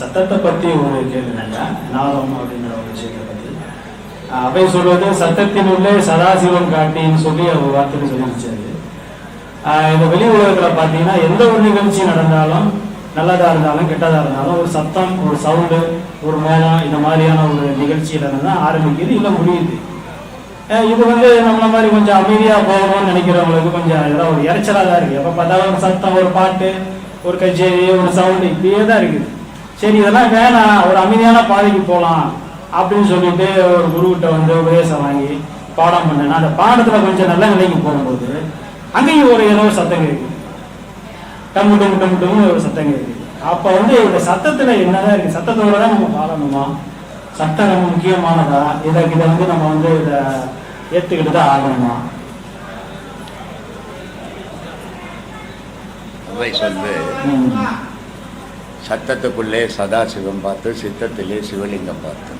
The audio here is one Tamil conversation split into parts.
சத்தத்தை பற்றி ஒரு கேள்விங்க, நாதம் அப்படிங்கிற ஒரு விஷயத்தை பற்றி அவை சொல்வது சத்தத்தினுள்ளே சதாசிவம் காட்டின்னு சொல்லி ஒரு வார்த்தைக்கு சொல்லிடுச்சாரு. இந்த வெளி உலகத்தில் பார்த்தீங்கன்னா எந்த ஒரு நிகழ்ச்சி நடந்தாலும் நல்லதாக இருந்தாலும் கெட்டதாக இருந்தாலும் ஒரு சத்தம், ஒரு சவுண்டு, ஒரு மேளம், இந்த மாதிரியான ஒரு நிகழ்ச்சியில் தான் ஆரம்பிக்குது, இல்லை முடியுது. இது நம்மள மாதிரி கொஞ்சம் அமைதியாக போகணும்னு நினைக்கிறவங்களுக்கு கொஞ்சம் இதெல்லாம் ஒரு இறைச்சலாக தான் இருக்குது. எப்போ பார்த்தாலும் ஒரு சத்தம், ஒரு பாட்டு, ஒரு கச்சேரி, ஒரு சவுண்டு இப்படியே தான் இருக்குது. சரி, இதெல்லாம் வேணாம், ஒரு அமைதியான பாதைக்கு போகலாம் அப்படின்னு சொல்லிட்டு ஒரு குருக்கிட்ட உபதேசம் வாங்கி பாடம் பண்ணேன்னா அந்த பாடத்தில் கொஞ்சம் நல்ல நிலைக்கு போகும்போது அங்கேயும் ஒரு ஏதோ சத்தம் கேட்குது, டம்மு டம்மு டம்மு டம்னு ஒரு சத்தம் கேட்குது. அப்போ இந்த சத்தத்தில் என்னதான் இருக்குது, சத்தத்தோட தான் நம்ம பாடணுமா, சத்தம் ரொம்ப முக்கியமானதா, இதை நம்ம இதை ஏற்றுக்கிட்டு தான் ஆகணுமா? சத்தத்துக்குள்ளே சதாசிவம் பார்த்து, சித்தத்திலே சிவலிங்கம் பார்த்து.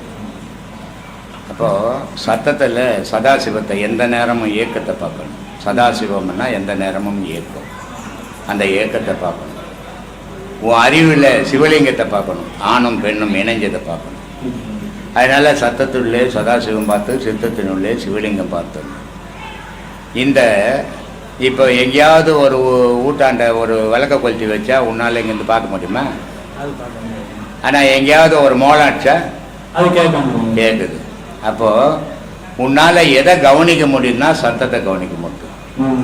அப்போது சத்தத்தில் சதாசிவத்தை எந்த நேரமும் இயக்கத்தை பார்க்கணும். சதாசிவம்னா எந்த நேரமும் இயக்கம், அந்த இயக்கத்தை பார்க்கணும். உன் அறிவில் சிவலிங்கத்தை பார்க்கணும், ஆணும் பெண்ணும் இணைஞ்சதை பார்க்கணும். அதனால் சத்தத்துள்ளே சதாசிவம் பார்த்து, சித்தத்தினுள்ளே சிவலிங்கம் பார்த்து. இந்த இப்போ எங்கேயாவது ஒரு ஊட்டாண்ட ஒரு விளக்க கொளுத்தி வச்சா உன்னால் இங்கேருந்து பார்க்க முடியுமா? ஆனால் எங்கேயாவது ஒரு மோளம் அடிச்சா அது கேட்குது. அப்போது உன்னால் எதை கவனிக்க முடியும்னா சத்தத்தை கவனிக்க முடியும்.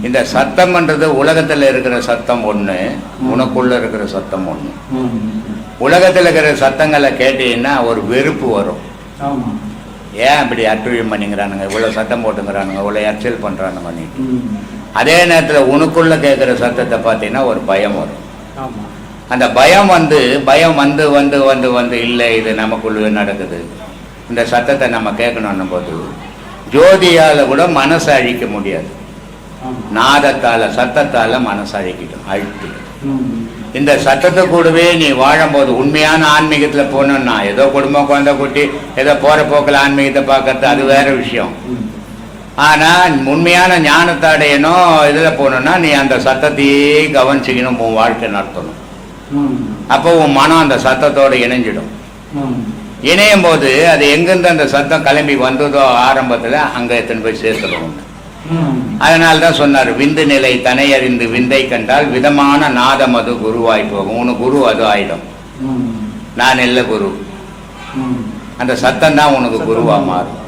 இந்த சத்தம்ன்றது உலகத்தில் இருக்கிற சத்தம் ஒன்று, உனக்குள்ளே இருக்கிற சத்தம் ஒன்று. உலகத்தில் இருக்கிற சத்தங்களை கேட்டீங்கன்னா ஒரு வெறுப்பு வரும். ஏன் இப்படி அட்டுழியம் பண்ணிங்கிறானுங்க, இவ்வளோ சத்தம் போட்டுங்கிறானுங்க, இவ்வளோ எரிச்சல் பண்ணுறானுங்க. அதே நேரத்தில் உனக்குள்ளே கேட்குற சத்தத்தை பார்த்தீங்கன்னா ஒரு பயம் வரும். அந்த பயம் வந்து இல்லை, இது நமக்குள்ளே நடக்குது, இந்த சத்தத்தை நம்ம கேட்கணுன்னும் போது ஜோதியால் கூட மனசை அழிக்க முடியாது. நாதத்தால், சத்தத்தால் மனசை அழிக்கிடும். இந்த சத்தத்தை கூடவே நீ வாழும்போது உண்மையான ஆன்மீகத்தில் போகணுன்னா, ஏதோ குடும்பம் குழந்தை குட்டி ஏதோ போகிற போக்கில் ஆன்மீகத்தை பார்க்கறது அது வேற விஷயம். ஆனால் உண்மையான ஞானத்தை அடையணும், இதில் போகணுன்னா நீ அந்த சத்தத்தையே கவனிச்சிக்கணும், உன் வாழ்க்கை நடத்தணும். அப்போ உன் மனம் அந்த சத்தத்தோடு இணைஞ்சிடும். இணையும் போது அது எங்கேருந்து அந்த சத்தம் கிளம்பி வந்ததோ ஆரம்பத்தில் அங்கே எத்தனை போய் சேர்த்துடணும். அதனால்தான் சொன்னார், விந்து நிலை தனை அறிந்து விந்தை கண்டால் விதமான நாதம் அது குருவாய் போகும். உனக்கு குரு அது ஆயிடும். நான் இல்லை குரு, அந்த சத்தம் தான் உனக்கு குருவா மாறும்.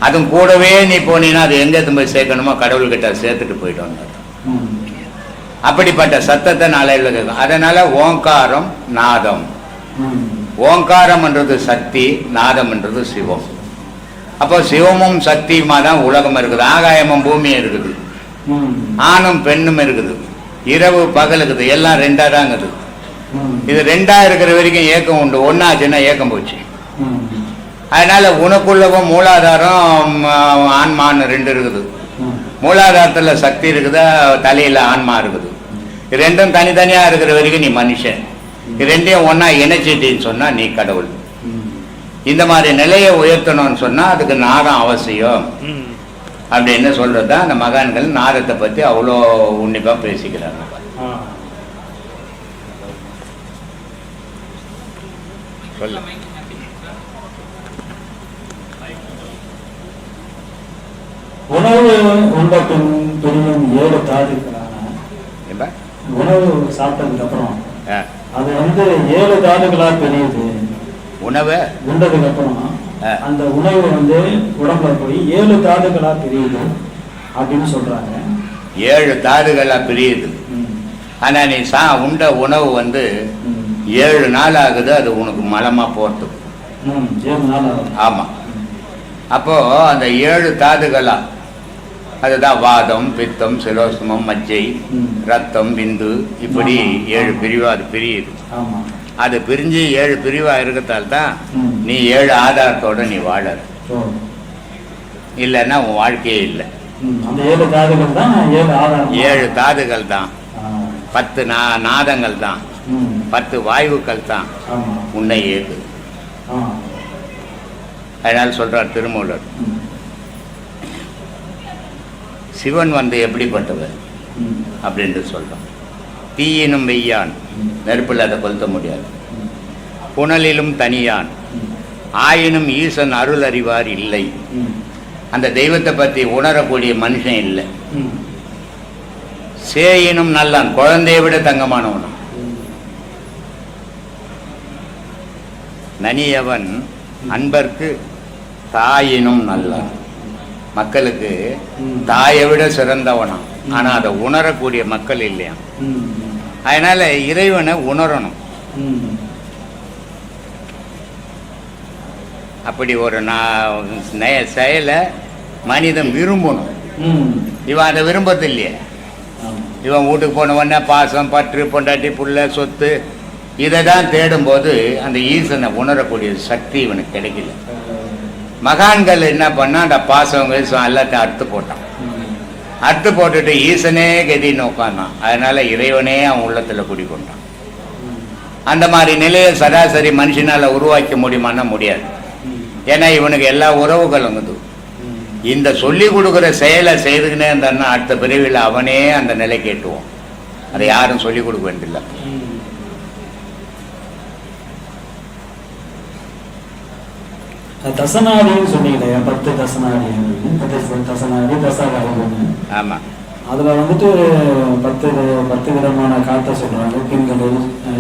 அதுவும் கூடவே நீ போனீங்கன்னா அது எங்க போய் சேர்க்கணுமோ கடவுள்கிட்ட சேர்த்துட்டு போயிட்டோம். அப்படிப்பட்ட சத்தத்தை நாளையில் கேட்கும். அதனால ஓங்காரம் நாதம். ஓங்காரம் என்றது சக்தி, நாதம் என்றது சிவம். அப்போ சிவமும் சக்தியுமா தான் உலகம் இருக்குது. ஆகாயமும் பூமியும் இருக்குது, ஆணும் பெண்ணும் இருக்குது, இரவு பகல் இருக்குது, எல்லாம் ரெண்டா தான் இருக்குது. இது ரெண்டா இருக்கிற வரைக்கும் ஏக்கம் உண்டு, ஒன்னாச்சுன்னா ஏக்கம் போச்சு. அதனால உனக்குள்ளவும் மூலாதாரம் ஆன்மான்னு ரெண்டு இருக்குது. மூலாதாரத்தில் சக்தி இருக்குதா, தலையில் ஆன்மா இருக்குது. ரெண்டும் தனித்தனியாக இருக்கிற வரைக்கும் நீ மனுஷன். இது ரெண்டையும் ஒன்றா இணைச்சிட்டின்னு சொன்னால் நீ கடவுள். இந்த மாதிரி நிலையை உயர்த்தணும்னு சொன்னால் அதுக்கு நாதம் அவசியம் அப்படின்னு சொல்கிறது தான் அந்த மகான்கள் நாதத்தை பற்றி அவ்வளோ உன்னிப்பாக பேசிக்கிறாங்க. சொல்ல உணவு உண்பத்தின் பிரியும் 7 தாதுக்களான உணவு சாப்பிட்டதுக்கு அப்புறம் அது 7 தாதுகளா பிரியுது. உணவை உண்டதுக்கு அப்புறம் அந்த உணவு உடம்புல போய் 7 தாதுகளா பிரியுது அப்படின்னு சொல்றாங்க. 7 தாதுகளா பிரியுது. ஆனா நீ உண்ட உணவு 7 நாள் ஆகுது, அது உனக்கு மலமா போறதுக்கு. 7 நாள் ஆகுது. ஆமா. அப்போ அந்த 7 தாதுகளா, அதுதான் வாதம், பித்தம், சிரோஸ்மம், மஜ்ஜை, ரத்தம், விந்து, இப்படி 7 பிரிவா அது பிரியுது. அது பிரிஞ்சு 7 பிரிவா இருக்கிறதால் தான் நீ 7 ஆதாரத்தோட நீ வாழற. இல்லைன்னா உன் வாழ்க்கையே இல்லை. 7 தாதுகள் தான், 10 நாதங்கள் தான், 10 வாயுக்கள் தான் உன்னை இயக்குது. அதனால சொல்றார் திருமூலர், சிவன் எப்படிப்பட்டவர் அப்படின்ட்டு சொல்றான். தீயினும் வெய்யான், நெருப்பில் அதை கொளுத்த முடியாது. புனலிலும் தனியான் ஆயினும் ஈசன் அருள் அறிவார் இல்லை. அந்த தெய்வத்தை பற்றி உணரக்கூடிய மனுஷன் இல்லை. சேயினும் நல்லான் குழந்தையை விட தங்கமானவனும். நனியவன் அன்பர்க்கு தாயினும் நல்லான். மக்களுக்கு தாயை விட சிறந்தவனாம். ஆனா அதை உணரக்கூடிய மக்கள் இல்லையா. அதனால இறைவனை உணரணும். அப்படி ஒரு செயலை மனிதன் விரும்பணும். இவன் அதை விரும்பது இல்லையே. இவன் வீட்டுக்கு போன உடனே பாசம் பற்று பொண்டாட்டி புள்ள சொத்து இதை தான் தேடும்போது அந்த ஈசனை உணரக்கூடிய சக்தி இவனுக்கு கிடைக்கல. மகான்கள் என்ன பண்ணா அந்த பாசம் எல்லாத்தையும் அறுத்து போட்டான். அறுத்து போட்டுட்டு ஈசனே கதின்னு உட்காந்தான். அதனால இறைவனே அவன் உள்ளத்துல குடிக்கொண்டான். அந்த மாதிரி நிலையை சராசரி மனுஷனால உருவாக்க முடியுமான்னா முடியாது. ஏன்னா இவனுக்கு எல்லா உறவுகளும் இந்த சொல்லி கொடுக்குற செயலை செய்துக்கினே இருந்தான்னா அடுத்த பிரிவில் அவனே அந்த நிலை கேட்டுவோம். அதை யாரும் சொல்லிக் கொடுக்க வேண்டியதில்லை. தசநாடின்னு சொன்னீங்களே, 10 தசநாடி, 10 தசநாடி தசவாயுன்னு. ஆமா. அதுல வந்துட்டு 10 விதமான காத்த சொல்றாங்க. பின்களை,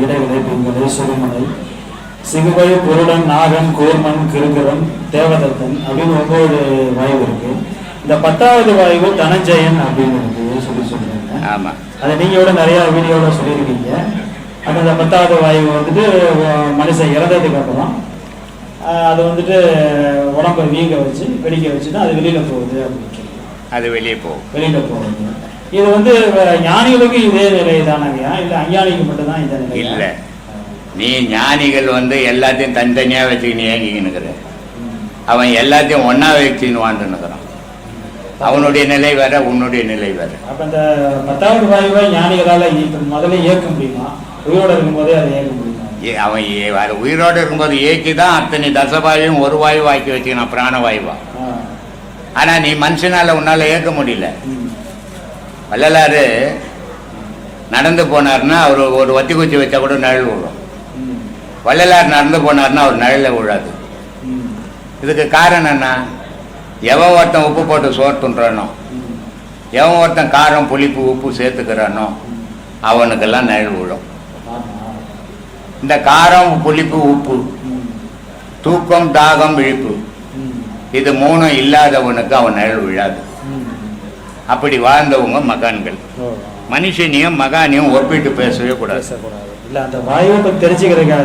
இடைகளை, பின்களை, சுருமலை, சிகுவை, புருடன், நாகன், கூர்மன், கிருகரன், தேவதத்தன் அப்படின்னு 9 வாயு இருக்கு. இந்த 10வது வாயு தனஞ்சயன் அப்படின்னு இருக்கு சொல்றாங்க. ஆமா. அதை நீங்களோட நிறைய வீடியோட சொல்லியிருக்கீங்க. அந்த 10வது வாயு வந்துட்டு மனுஷன் இறந்ததுக்கு அப்புறம் அது வந்துட்டு உடம்பை வீங்க வச்சு வெடிக்க வச்சுன்னா அது வெளியில போகுது அப்படின்னு சொல்லி அது வெளியில போகுது. இது வந்து ஞானிகளுக்கு இதே நிலை தானங்கயா, இல்லை அஞ்ஞானிக்கு மட்டும்தான் இந்த நிலை? இல்லை, நீ ஞானிகள் வந்து எல்லாத்தையும் தனித்தனியாக வச்சுக்கின்னு ஏங்கிக்கினுக்கிற. அவன் எல்லாத்தையும் ஒன்னா வச்சுக்கின்னு வாழ்ந்துன்னுக்குறான். அவனுடைய நிலை வேற, உன்னுடைய நிலை வேற. அப்ப இந்த 10வது வாயுவை ஞானிகளால முதல்ல இயக்க முடியுமா? உயிரோட இருக்கும்போதே அதை இயக்க முடியுமா? அவன் உயிரோடு இருக்கும்போது ஏக்கிதான் அத்தனை தசவாயும் ஒரு வாயு ஆக்கி வச்சுக்கணும், பிராணவாயுவா. ஆனா நீ மனுஷனால உன்னால ஏற்க முடியல. வள்ளலாறு நடந்து போனார்னா அவர் ஒரு வத்தி குச்சி வச்சா கூட நிழல் விழும். வள்ளலார் நடந்து போனார்னா அவர் நிழல விழாது. இதுக்கு காரணம் என்ன? எவன் ஒருத்தன் உப்பு போட்டு சோர்த்துன்றானோ, எவன் ஒருத்தன் காரம் புளிப்பு உப்பு சேர்த்துக்கிறானோ அவனுக்கெல்லாம் நிழல் விழும். இந்த காரம் புளிப்பு உப்பு, தூக்கம் தாகம் விழிப்பு, இது 3 இல்லாதவனுக்கு அவன் நிழல் விழாது. அப்படி வாழ்ந்தவங்க மகான்கள். மனுஷனையும் மகானையும் ஒப்பிட்டு பேசவே கூடாது. இல்ல, அந்த வாயுவை பத்தி தெரிஞ்சுக்கிறதுக்காக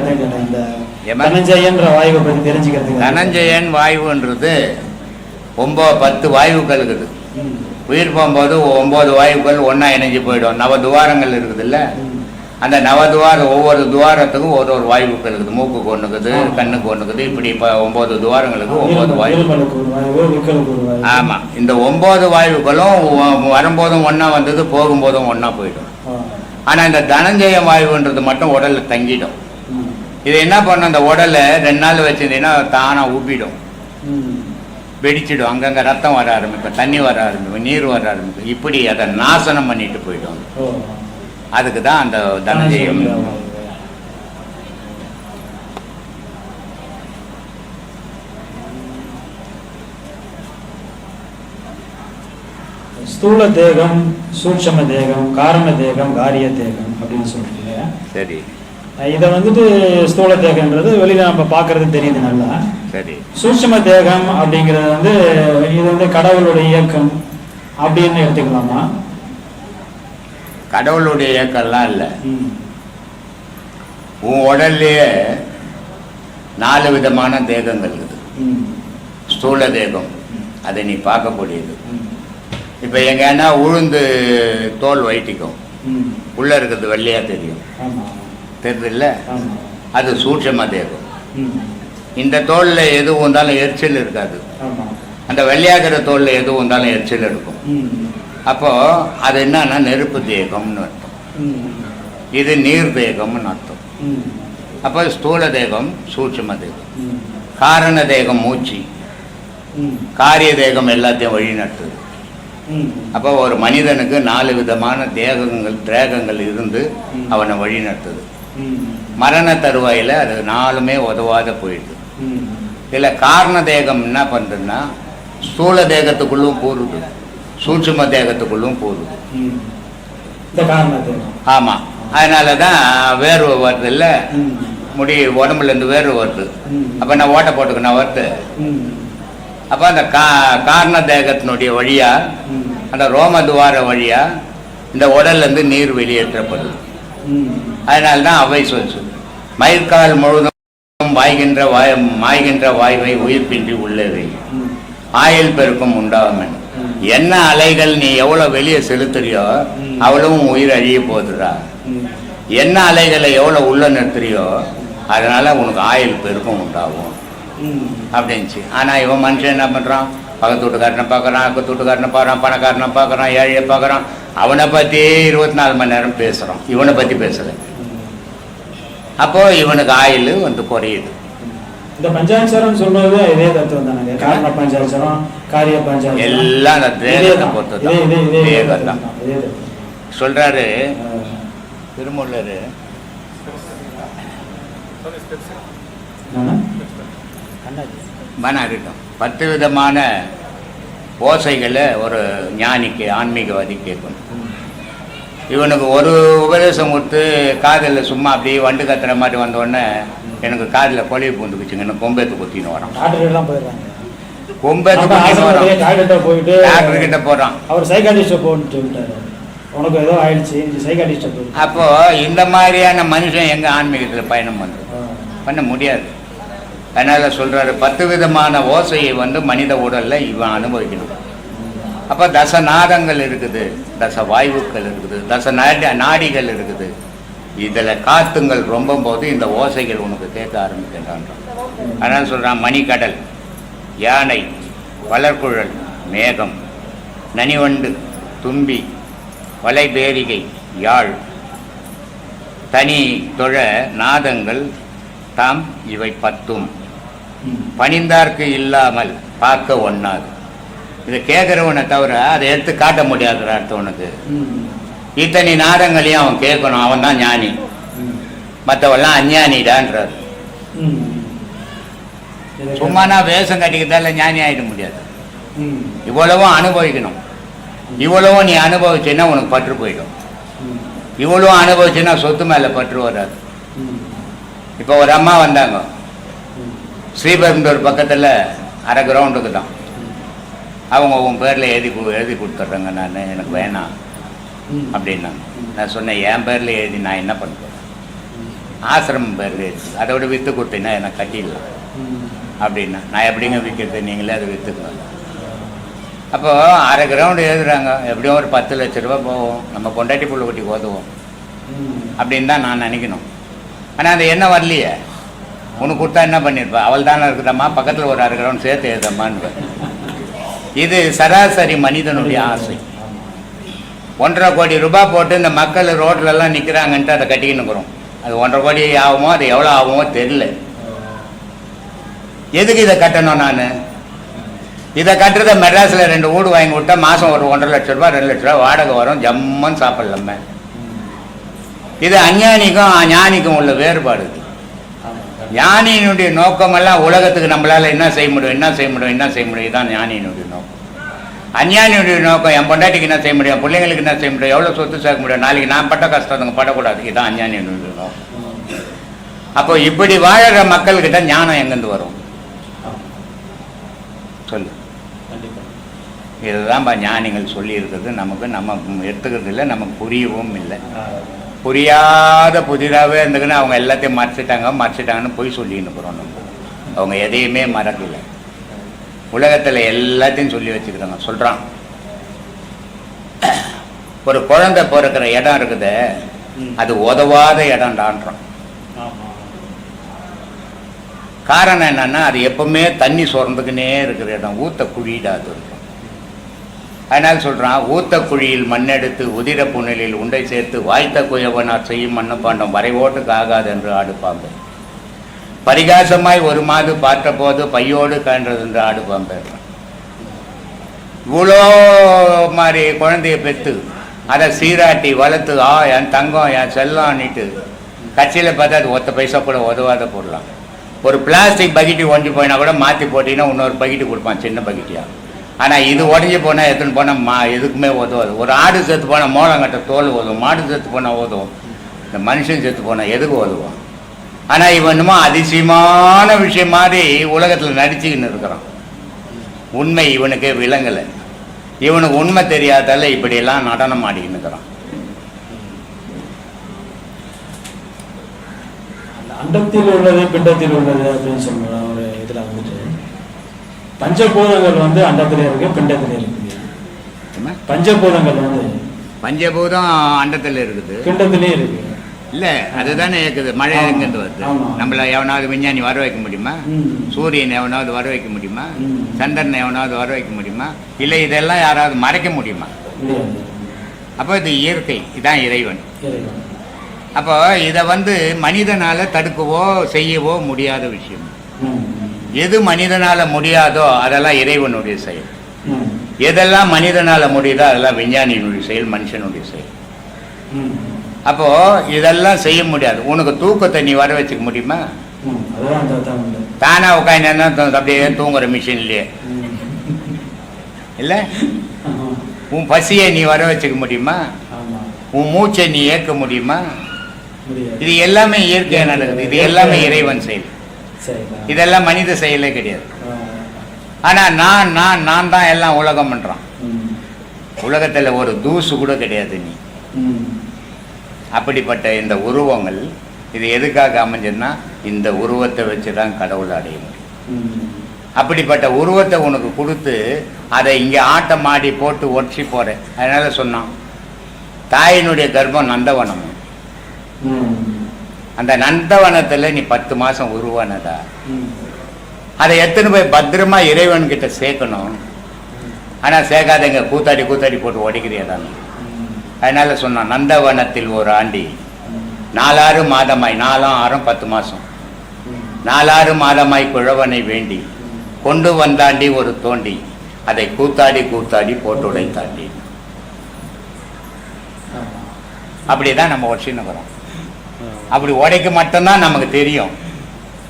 வாயுவை பத்தி தெரிஞ்சுக்கிறதுக்கு. தனஞ்சயன் வாயுன்றது 10 வாயுக்கள் இருக்குது. உயிர் போகும்போது 9 வாயுக்கள் ஒன்னா இணைஞ்சு போயிடும். 9 துவாரங்கள் இருக்குது இல்ல, அந்த 9 துவாரம், ஒவ்வொரு துவாரத்துக்கும் ஒரு வாயுக்கள் இருக்குது. மூக்குக்கு ஒண்ணுக்குது, கண்ணுக்கு ஒண்ணுக்குது, இப்படி 9 துவாரங்களுக்கு 9 வாயு. ஆமா, இந்த 9 வாயுக்களும் வரும்போதும் ஒன்னா வந்தது, போகும்போதும் ஒன்னா போயிடும். ஆனா இந்த தனஞ்சய வாயுன்றது மட்டும் உடல்ல தங்கிடும். இது என்ன பண்ணும்? அந்த உடலை 2 நாள் வச்சிருந்தீங்கன்னா தானா ஊப்பிடும், வெடிச்சிடும். அங்கங்க ரத்தம் வர ஆரம்பிக்கும், தண்ணி வர ஆரம்பிக்கும், நீர் வர ஆரம்பிக்கும். இப்படி அதை நாசனம் பண்ணிட்டு போயிடும். அதுக்கு தான் அந்த தனஞ்சயம். ஸ்தூல தேகம், சூட்சம தேகம், காரண தேகம், காரிய தேகம் அப்படின்னு சொல்றீங்க. சரி. இதை வந்துட்டு ஸ்தூல தேகம்ன்றது வெளியில நம்ம பாக்குறது தெரியுது நல்லா. சரி. சூட்சம தேகம் அப்படிங்கிறது வந்து இது வந்து கடவுளுடைய இயக்கம் அப்படின்னு எடுத்துக்கலாமா? கடவுளுடைய இயக்கம்லாம் இல்லை. உன் உடல்லையே 4 விதமான தேகங்கள் இருக்குது. ஸ்தூல தேகம், அதை நீ பார்க்கக்கூடியது. இப்போ எங்கன்னா உளுந்து தோல் வைட்டிக்கும், உள்ள இருக்கிறது வெள்ளையா தெரியும், தெரியுது இல்லை? அது சூட்சம தேகம். இந்த தோல்ல எது வந்தாலும் எரிச்சல் இருக்காது. அந்த வெள்ளையாகிற தோல்ல எது வந்தாலும் எரிச்சல் இருக்கும். அப்போ அது என்னன்னா நெருப்பு தேகம்னு அர்த்தம். இது நீர் தேகம்னு அர்த்தம். அப்போ ஸ்தூல தேகம், சூட்சம தேகம். காரண தேகம் மூச்சு, காரிய தேகம் எல்லாத்தையும் வழி நடத்துது. அப்போ ஒரு மனிதனுக்கு 4 விதமான தேகங்கள் இருந்து அவனை வழி நடத்துது. மரண தருவாயில் அது நாலுமே உதவாத போயிடுது. இதில் காரண தேகம் என்ன பண்ணுறதுன்னா ஸ்தூல தேகத்துக்குள்ளும் போடுது, சூட்சும தேகத்துக்குள்ளும் போடுது. இந்த காரணத்தை ஆமாம், அதனால தான் வேர்வை வருது இல்லை, முடி உடம்புலேருந்து வேர்வை வருது. அப்போ நான் ஓட்டை போட்டுக்கணும் வருது. அப்போ அந்த காரண தேகத்தினுடைய வழியாக, அந்த ரோம துவார வழியாக இந்த உடல்லேருந்து நீர் வெளியேற்றப்படுது. அதனால தான் அவை சொல்லுது, மயிர்கால் முழுதும் மாய்கின்ற வாய்வை உயிர்ப்பின்றி உள்ளவை ஆயுள் பெருக்கும் உண்டாகும். என்ன அலைகள் நீ எவ்வளவு வெளியே செலுத்துறியோ அவ்வளவும் உயிர் அழிய போதுடா. என்ன அலைகளை எவ்வளவு உள்ள நிறுத்துறியோ அதனால உனக்கு ஆயுள் பெருக்கம் உண்டாகும் அப்படின்ச்சு. ஆனா இவன் மனுஷன் என்ன பண்றான், பக்கத்து வீட்டுக்காரனை பார்க்கறான், அக்கத்து வீட்டுக்காரனை பார்க்கறான், பணக்காரனை பார்க்கறான், ஏழையை பார்க்கறான். அவனை பத்தி 24 மணி நேரம் பேசுறான், இவனை பத்தி பேசல. அப்போ இவனுக்கு ஆயுள் வந்து குறையுது. இந்த பஞ்சாட்சரம் சொல்றது இதே தத்துவம் தானே, காரண பஞ்சாட்சரம், காரிய பஞ்சாட்சரம் எல்லாம் அந்த தேகத்தை பொறுத்து தான் சொல்றாரு திருமூலர். இருக்கட்டும், 10 விதமான ஓசைகளை ஒரு ஞானிக்கு ஆன்மீகவாதி கேட்கணும். இவனுக்கு ஒரு உபதேசம் கொடுத்து காதில் சும்மா அப்படியே வண்டு கத்துற மாதிரி வந்தோடனே எனக்கு காதில் கொலையை பூந்துக்குச்சுங்க, எனக்கு கொம்பேத்து குத்தின்னு வரான். கொம்பேத்து போயிட்டு டாக்டர் கிட்ட போறான், அவர் சைக்காட்டிஸ்ட் போட்டு உனக்கு ஏதோ ஆயிடுச்சு சைக்காட்டிஸ்ட். அப்போ இந்த மாதிரியான மனுஷன் எங்க ஆன்மீகத்தில் பயணம் பண்ண முடியாது. அதனால சொல்றாரு 10 விதமான ஓசையை வந்து மனித உடல்ல இவன் அனுபவிக்கணும். அப்போ தசநாதங்கள் இருக்குது, தச வாயுக்கள் இருக்குது, தச நாடிகள் இருக்குது. இதில் காத்துங்கள் ரொம்ப போது இந்த ஓசைகள் உனக்கு கேட்க ஆரம்பிக்கின்றான். அதனால சொல்கிறான், மணிக்கடல், யானை, வளர்குழல், மேகம், நனிவண்டு, தும்பி, வலைபேரிகை, யாழ், தனி தொழ நாதங்கள் தாம் இவை 10 பணிந்தார்க்கு இல்லாமல் பார்க்க ஒண்ணாது. இதை கேட்குறவனை தவிர அதை எடுத்து காட்ட முடியாத அடுத்தவனுக்கு. இத்தனை நாதங்களையும் அவன் கேட்கணும், அவன் தான் ஞானி, மற்றவெல்லாம் அஞ்ஞானிடான்றார். சும்மா நான் வேஷம் கட்டிக்கிட்டால ஞானி ஆகிட முடியாது. இவ்வளவும் அனுபவிக்கணும். இவ்வளவும் நீ அனுபவிச்சேன்னா உனக்கு பற்று போயிடும். இவ்வளவு அனுபவிச்சுன்னா சொத்து மேலே பற்று வராது. இப்போ ஒரு அம்மா வந்தாங்க, ஸ்ரீபெரும்புதூர் பக்கத்தில் 1/2 கிரவுண்டுக்கு தான். அவங்க உன் பேரில் எழுதி கொடுத்துட்றாங்க, நான் எனக்கு வேணாம் அப்படின்னாங்க. நான் சொன்னேன், என் பேரில் எழுதி நான் என்ன பண்ணுறேன், ஆசிரமம் பேரில் எழுதி அதோட விற்று கொடுத்தீங்கன்னா எனக்கு கட்டிடலாம் அப்படின்னா. நான் எப்படிங்க விற்கிறது, நீங்களே அதை விற்றுக்கலாம். அப்போது 1/2 கிரவுண்டு எழுதுறாங்க, எப்படியும் ஒரு 10 லட்ச ரூபா போவோம், நம்ம கொண்டாட்டி புள்ள கொட்டி ஓதுவோம் அப்படின்னு தான் நான் நினைக்கணும். ஆனால் அந்த என்ன வரலையே, உனக்கு கொடுத்தா என்ன பண்ணியிருப்பா, அவள் தானே இருக்குதாம்மா, பக்கத்தில் ஒரு 1/2 கிரவுண்ட் சேர்த்து எழுதம்மான்னு. இது சராசரி மனிதனுடைய ஆசை. 1.5 கோடி ரூபாய் போட்டு இந்த மக்கள் ரோட்லலாம் நிற்கிறாங்கன்ட்டு அதை கட்டிக்கின்னு இருக்கிறோம். அது 1.5 கோடி ஆகுமோ, அது எவ்வளோ ஆகுமோ தெரியல. எதுக்கு இதை கட்டணும்? நான் இதை கட்டுறத மெட்ராஸில் 2 வீடு வாங்கி விட்டா மாதம் ஒரு 1.5 லட்ச ரூபா 2 லட்ச ரூபா வாடகை வரும், ஜம்மன் சாப்பிடலாமே. இது அஞ்ஞானிக்கும் ஞானிக்கும் உள்ள வேறுபாடு. ஞானியினுடைய நோக்கமெல்லாம் உலகத்துக்கு நம்மளால் என்ன செய்ய முடியும், இதுதான் ஞானியினுடைய நோக்கம். அஞ்ஞானியுடைய நோக்கம், என் பொண்டாட்டிக்கு என்ன செய்ய முடியும், பிள்ளைங்களுக்கு என்ன செய்ய முடியும், எவ்வளோ சொத்து சேர்க்க முடியும், நாளைக்கு நான் பட்ட கஷ்டத்துங்க படக்கூடாது, இதுதான் அஞ்ஞானியினுடைய நோக்கம். அப்போ இப்படி வாழற மக்கள்கிட்ட ஞானம் எங்கேருந்து வரும் சொல்லு? இதுதான் ஞானிகள் சொல்லி இருக்கிறது. நம்ம எடுத்துக்கிறது இல்லை, நமக்கு புரியவும் இல்லை. புரியாத புதிராகவே இருந்துக்குன்னு அவங்க எல்லாத்தையும் மறைச்சிட்டாங்கன்னு போய் சொல்லின்னு போகிறோம். நம்ம அவங்க எதையுமே மறக்கலை. உலகத்தில் எல்லாத்தையும் சொல்லி வச்சுக்கிறாங்க. சொல்கிறான், ஒரு குழந்தை பிறக்கிற இடம் இருக்குது, அது உதவாத இடம்டான்றான். காரணம் என்னன்னா, அது எப்பவுமே தண்ணி சுரந்துக்குன்னே இருக்கிற இடம், ஊத்த குழிடாது இருக்கும். அதனால சொல்கிறான், ஊத்த குழியில் மண்ணெடுத்து உதிர புனலில் உண்டை சேர்த்து வாய்த்த குயவனார் செய்யும் மண்ணு பாண்டம் வரைவோட்டுக்கு ஆகாது என்று ஆடுப்பாம்பு. பரிகாசமாய் ஒரு மாது பார்த்த போது பையோடு கன்றது என்று ஆடுப்பாம்பு. இவ்வளோ மாதிரி குழந்தைய பெற்று அதை சீராட்டி வளர்த்து, என் தங்கம் என் செல்லம்னுட்டு கட்சியில் பார்த்தா அது ஒத்த பைசா கூட உதவாத போடலாம். ஒரு பிளாஸ்டிக் பக்கெட்டு உடஞ்சி போயினா கூட மாற்றி போட்டிங்கன்னா இன்னொரு பக்கெட்டு கொடுப்பான், சின்ன பக்கெட்டியாக. ஆனால் இது உடஞ்சி போனால் எடுத்துன்னு போனால் எதுக்குமே உதவாது. ஒரு ஆடு செத்து போனால் மோளங்கட்ட தோல் உதவும், மாடு செத்து போனால் உதவும், இந்த மனுஷன் செத்து போனால் எதுக்கு உதவும்? ஆனால் இவன் என்னமோ அதிசயமான விஷயம் மாதிரி உலகத்தில் நடிச்சுக்கின்னு இருக்கிறான். உண்மை இவனுக்கு விளங்கலை. இவனுக்கு உண்மை தெரியாதால இப்படியெல்லாம் நடனம் ஆடிக்கின்னு இருக்கிறான். அண்டத்தில் உள்ளது பிண்டத்தில் உள்ளது அப்படின்னு சொல்லுவாங்க. ஒரு இதில் வந்துட்டு பஞ்சபூதங்கள் வந்து அண்டத்திலே இருக்கு, பிண்டத்திலே இருக்குது. பஞ்சபூதங்கள் வந்து பஞ்சபூதம் அண்டத்தில் இருக்குது, பிண்டத்திலே இருக்கு. இல்லை அதுதானே இருக்குது. மழை எங்கேருந்து வருது? நம்மள எவனாவது விஞ்ஞானி வர வைக்க முடியுமா? சூரியன் எவனாவது வர வைக்க முடியுமா? சந்திரனை எவனாவது வர வைக்க முடியுமா? இல்லை இதெல்லாம் யாராவது மறைக்க முடியுமா? அப்போ இது இயற்கை, இதான் இறைவன். அப்போ இதை வந்து மனிதனால் தடுக்கவோ செய்யவோ முடியாத விஷயம். எது மனிதனால் முடியாதோ அதெல்லாம் இறைவனுடைய செயல். எதெல்லாம் மனிதனால் முடியுதோ அதெல்லாம் விஞ்ஞானியினுடைய செயல், மனுஷனுடைய செயல். அப்போ இதெல்லாம் செய்ய முடியாது. உனக்கு தூக்கத்தை நீ வர வச்சுக்க முடியுமா? தானா உட்காந்து அப்படியே தூங்குற மிஷின்லயே இல்லை. உன் பசியை நீ வர வச்சுக்க முடியுமா? உன் மூச்சை நீ ஏற்க முடியுமா? இது எல்லாமே இயற்கையா நடக்குது. இது எல்லாமே இறைவன் செயல். இதெல்லாம் மனித செயலே கிடையாது. ஆனா நான் நான் நான் தான் எல்லாம் உலகம் பண்றான். உலகத்துல ஒரு தூசு கூட கிடையாது நீ. அப்படிப்பட்ட இந்த உருவங்கள் இது எதுக்காக அமைஞ்சதுன்னா இந்த உருவத்தை வச்சுதான் கடவுள் அடைய முடியும். அப்படிப்பட்ட உருவத்தை உனக்கு கொடுத்து அதை இங்கே ஆட்டம் ஆடி போட்டு ஒற்றி போறேன். அதனால சொன்னான் தாயினுடைய கர்ப்பம் நந்தவனம். அந்த நந்தவனத்தில் நீ 10 மாசம் உருவானதா, அதை எத்தனை போய் பத்திரமா இறைவன் கிட்ட சேர்க்கணும். ஆனால் சேர்க்காதங்க, கூத்தாடி கூத்தாடி போட்டு உடைக்கிறியதான். அதனால சொன்னான் நந்தவனத்தில் ஒரு ஆண்டி 4 மாதமாய், 4 6 10 மாசம் 4 மாதமாய் குழவனை வேண்டி கொண்டு வந்தாண்டி ஒரு தோண்டி, அதை கூத்தாடி கூத்தாடி போட்டு உடைத்தாண்டி. அப்படிதான் நம்ம உடச்சின்னுக்கிறோம். அப்படி உடைக்க மட்டும்தான் நமக்கு தெரியும்.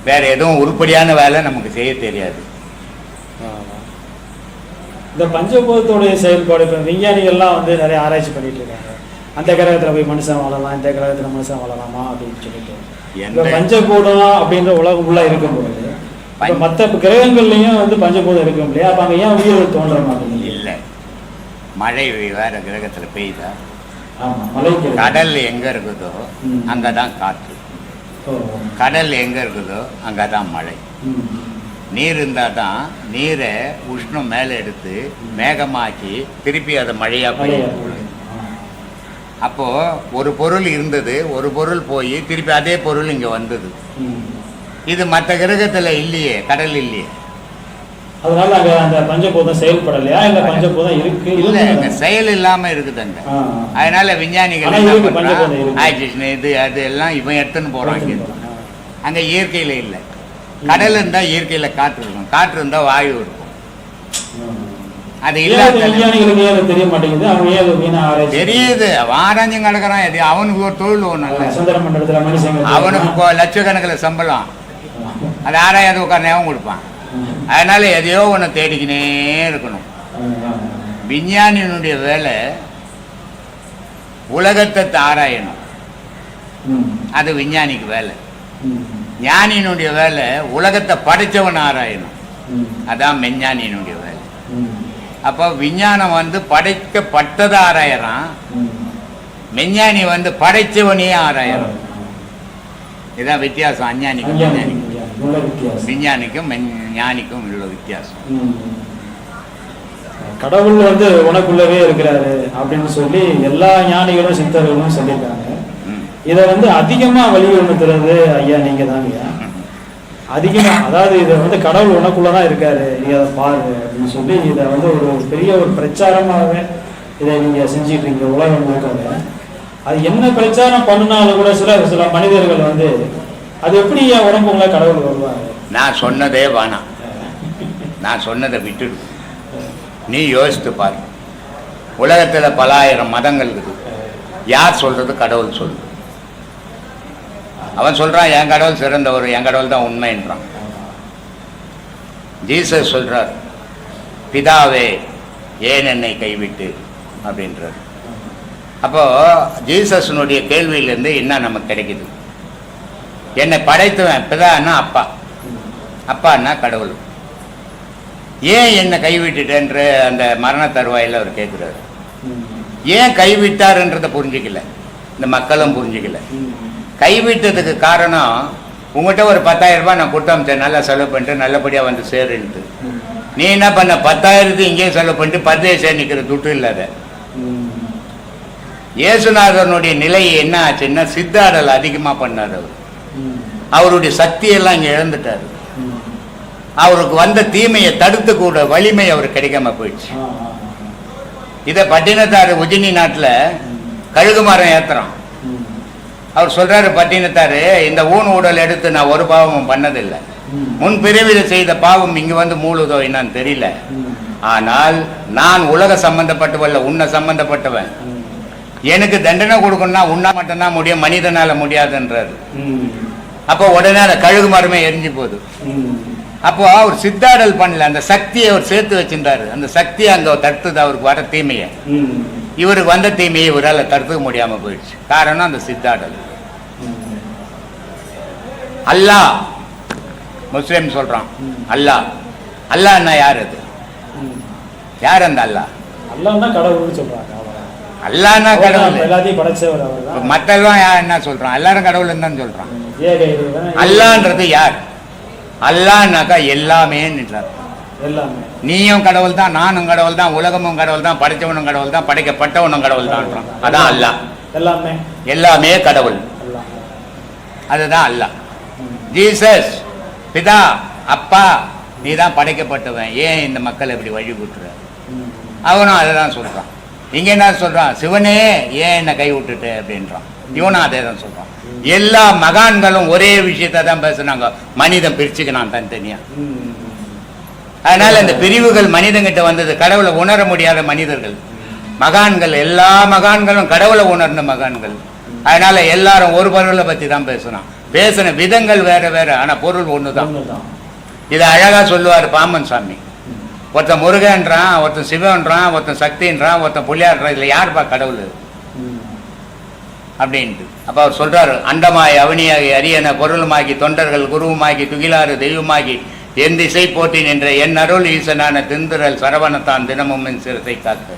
வேற எதுவும் உருப்படியான வேலை நமக்கு செய்ய தெரியாது. இந்த பஞ்சபூதத்துடைய செயல்பாடு இப்போ விஞ்ஞானிகள்லாம் வந்து நிறைய ஆராய்ச்சி பண்ணிட்டு இருக்காங்க. அந்த கிரகத்தில் போய் மனுஷன் வாழலாம், இந்த கிரகத்தில் மனுஷன் வாழலாமா அப்படின்னு சொல்லிட்டு. இந்த பஞ்சபூதம் அப்படின்ற உலகம் உள்ள இருக்கும்போது மற்ற கிரகங்கள்லையும் வந்து பஞ்சபூதம் இருக்க முடியாது. அப்போ அங்கே ஏன் உயிர்கள் தோன்ற மாதிரி இல்லை? மழை வேற கிரகத்தில் பெய்யுதா? கடல் எங்க இருக்குதோ அங்கதான் காற்று, கடல் எங்க இருக்குதோ அங்கதான் மழை. நீர் இருந்தால் தான் நீரை உஷ்ணம் மேலே எடுத்து மேகமாக்கி திருப்பி அதை மழையாக பெய்யும். அப்போது ஒரு பொருள் இருந்தது, ஒரு பொருள் போய் திருப்பி அதே பொருள் இங்கே வந்தது. இது மற்ற கிரகத்தில் இல்லையே, கடல் இல்லையே. அதனால அங்கே அந்த பஞ்சபூதம் செயல்படலையா? இல்லை பஞ்சபூதம் இருக்கு, இல்லை அங்கே செயல் இல்லாமல் இருக்குது அங்கே. அதனால விஞ்ஞானிகள் ஆக்சிஜன் இது அது எல்லாம் இவன் எடுத்துன்னு போகிறாங்க. அங்கே இயற்கையில் இல்லை. கடல் இருந்தால் இயற்கையில் காற்று இருக்கும், காற்று இருந்தால் வாயு இருக்கும். அது இல்லாத தெரிய மாட்டேங்குது. அவங்க தெரியுது, ஆராய்ச்சி கிடக்கிறான். எது அவனுக்கு ஒரு தொழில் ஒன்றும், அவனுக்கு லட்சக்கணக்கில் சம்பளம். அது ஆராயாது உட்கார அவன் கொடுப்பான். அதனால எதையோ ஒன்று தேடிக்கினே இருக்கணும். விஞ்ஞானியினுடைய வேலை உலகத்தை ஆராயணும், அது விஞ்ஞானிக்கு வேலை. ஞானியினுடைய வேலை உலகத்தை படைச்சவன் ஆராயணும், அதான் மெஞ்ஞானியினுடைய வேலை. அப்போ விஞ்ஞானம் வந்து படைக்கப்பட்டதை ஆராயறான், மெஞ்ஞானி வந்து படைச்சவனையே ஆராயறான். இதுதான் வித்தியாசம் அஞ்ஞானிக்கும் விஞ்ஞானிக்கும். விஞ்ஞானிக்கும் ஞானிக்கும் உள்ள வித்தியாசம். கடவுள் வந்து உனக்குள்ளவே இருக்கிறாரு அப்படின்னு சொல்லி எல்லா ஞானிகளும் சித்தர்களும் சொல்லியிருக்காங்க. இதை வந்து அதிகமா வலியுறுத்துறது ஐயா நீங்க தாங்க. அதிகமா, அதாவது இதை வந்து கடவுள் உனக்குள்ளதான் இருக்காரு, நீ அதை பாரு அப்படின்னு சொல்லி இதை வந்து ஒரு பெரிய ஒரு பிரச்சாரமாகவே இதை நீங்க செஞ்சிட்டு இருக்கீங்க உலகம் முழுக்க. அது என்ன பிரச்சாரம் பண்ணினாலும் கூட சில மனிதர்கள் வந்து அது எப்படி என் உடம்புல கடவுள் வருவாங்க. நான் சொன்னதே வேணாம், நான் சொன்னதை விட்டுடு. நீ யோசித்து பாரு. உலகத்தில் பல ஆயிரம் மதங்கள் இருக்குது. யார் சொல்றது? கடவுள் சொல்றது. அவன் சொல்றான் என் கடவுள் சிறந்தவர், என் கடவுள் தான் உண்மைன்றான். ஜீசஸ் சொல்றார், பிதாவே ஏன் என்னை கைவிட்டு அப்படின்றார். அப்போ ஜீசஸ்னுடைய கேள்வியிலேருந்து என்ன நமக்கு கிடைக்குது? என்னை படைத்தவன் பிதான்னா அப்பா, அப்பான்னா கடவுள். ஏன் என்னை கைவிட்டுட்டேன்ற அந்த மரண தருவாயில் அவர் கேட்குறாரு. ஏன் கைவிட்டாருன்றதை புரிஞ்சிக்கல, இந்த மக்களும் புரிஞ்சிக்கல. கைவிட்டதுக்கு காரணம், உங்கள்கிட்ட ஒரு 10,000 ரூபாய் நான் கொடுத்து அமிச்சேன், நல்லா செலவு பண்ணிட்டு நல்லபடியாக வந்து சேருன்ட்டு. நீ என்ன பண்ண, 10,000 இங்கேயும் செலவு பண்ணிட்டு பரதேச நிற்கிற துட்டு இல்லாத. இயேசுநாதனுடைய நிலை என்ன ஆச்சுன்னா, சித்தாடல் அதிகமாக பண்ணார். அவர் அவருடைய சக்தியெல்லாம் இங்கே இழந்துட்டார். அவருக்கு வந்த தீமையை தடுத்து கூட வலிமை அவருக்கு கிடைக்காம போயிடுச்சு. இதை பட்டினத்தார் உஜினி நாட்டில் கழுகு மரம் ஏத்துறான். அவர் சொல்றாரு, பட்டினத்தாரு, இந்த ஊன் உடல் எடுத்து நான் ஒரு பாவமும் பண்ணதில்லை. முன் பிரிவில் செய்த பாவம் இங்க வந்து மூழுதோ என்னன்னு தெரியல. ஆனால் நான் உலக சம்பந்தப்பட்டவல்ல, உன்னை சம்பந்தப்பட்டவன். எனக்கு தண்டனை கொடுக்கணும்னா உன்னா மட்டும்தான் முடியும், மனிதனால முடியாதுன்றாரு. அப்போ உடனே அந்த கழுகு மரமே எரிஞ்சு போகுது. அப்போ அவர் சித்தாடல் பண்ணல, அந்த சக்தியை அவர் சேர்த்து வச்சிருந்தாரு. அந்த சக்தியை அங்க தடுத்தது, அவருக்கு வர தீமையை. இவருக்கு வந்த தீமையை இவரால் தடுத்துக்க முடியாம போயிடுச்சு. காரணம் அந்த சித்தாடல். அல்லாஹ் முஸ்லிம் சொல்றான், அல்லாஹ். அல்லாஹ்னா யார்? அது யார்? அந்த அல்லாஹ் அல்லாஹ்னா கடவுள்னு சொல்றாங்க. அல்லாஹ்னா கடவுள், எல்லாத்தையும் படைச்சவர் அவர்தான். மத்தெல்லாம் என்ன சொல்றான்? எல்லாரும் கடவுள்னு தான் சொல்றான். அல்லாஹ்ன்றது யார்? அல்லாஹ்னாக்கா எல்லாமே நின்றார். எல்லாமே நீயும் கடவுள் தான், நானும் கடவுள் தான், உலகமும் கடவுள் தான், படைச்சவனும் கடவுள் தான், படைக்கப்பட்டவனும் கடவுள் தான். அதான் அல்லாஹ். எல்லாமே எல்லாமே கடவுள், அதுதான் அல்லாஹ். ஜீசஸ் பிதா அப்பா, நீ தான் படைக்கப்பட்டவன், ஏன் இந்த மக்களை இப்படி வழி கூட்டுற? அவனும் அதை தான் சொல்றான். இங்க என்ன சொல்றான்? சிவனே ஏன் என்னை கை விட்டுட்டு அப்படின்றான். இவனும் அதே தான் சொல்றான். எல்லா மகான்களும் ஒரே விஷயத்தை தான் பேசுனாங்க, மனிதன் பிரிச்சுக்கிறான் தனித்தனியா. அதனால இந்த பிரிவுகள் மனிதன்கிட்ட வந்தது. கடவுளை உணர முடியாத மனிதர்கள் மகான்கள், எல்லா மகான்களும் கடவுளை உணர்ந்த மகான்கள். அதனால எல்லாரும் ஒரு பொருளை பத்தி தான் பேசுறான். பேசின விதங்கள் வேற வேற, ஆனா பொருள் ஒண்ணுதான். இதை அழகா சொல்லுவார் பாம்பன் சாமி. ஒருத்தன் முருகன்றான், ஒருத்தன் சிவன்றான், ஒருத்தன் சக்தின்றான், ஒருத்தன் புள்ளியாடுறான். இதுல யாருப்பா கடவுள் அப்படின்ட்டு. அப்ப அவர் சொல்றாரு, அண்டமாய் அவனியாகி அரியன பொருளுமாகி தொண்டர்கள் குருவுமாகி துகிலாறு தெய்வமாகி என் திசை போட்டி நின்ற என் அருள் ஈசனான திந்துரல் சரவணத்தான் தினமும் என் சிரத்தை காக்க.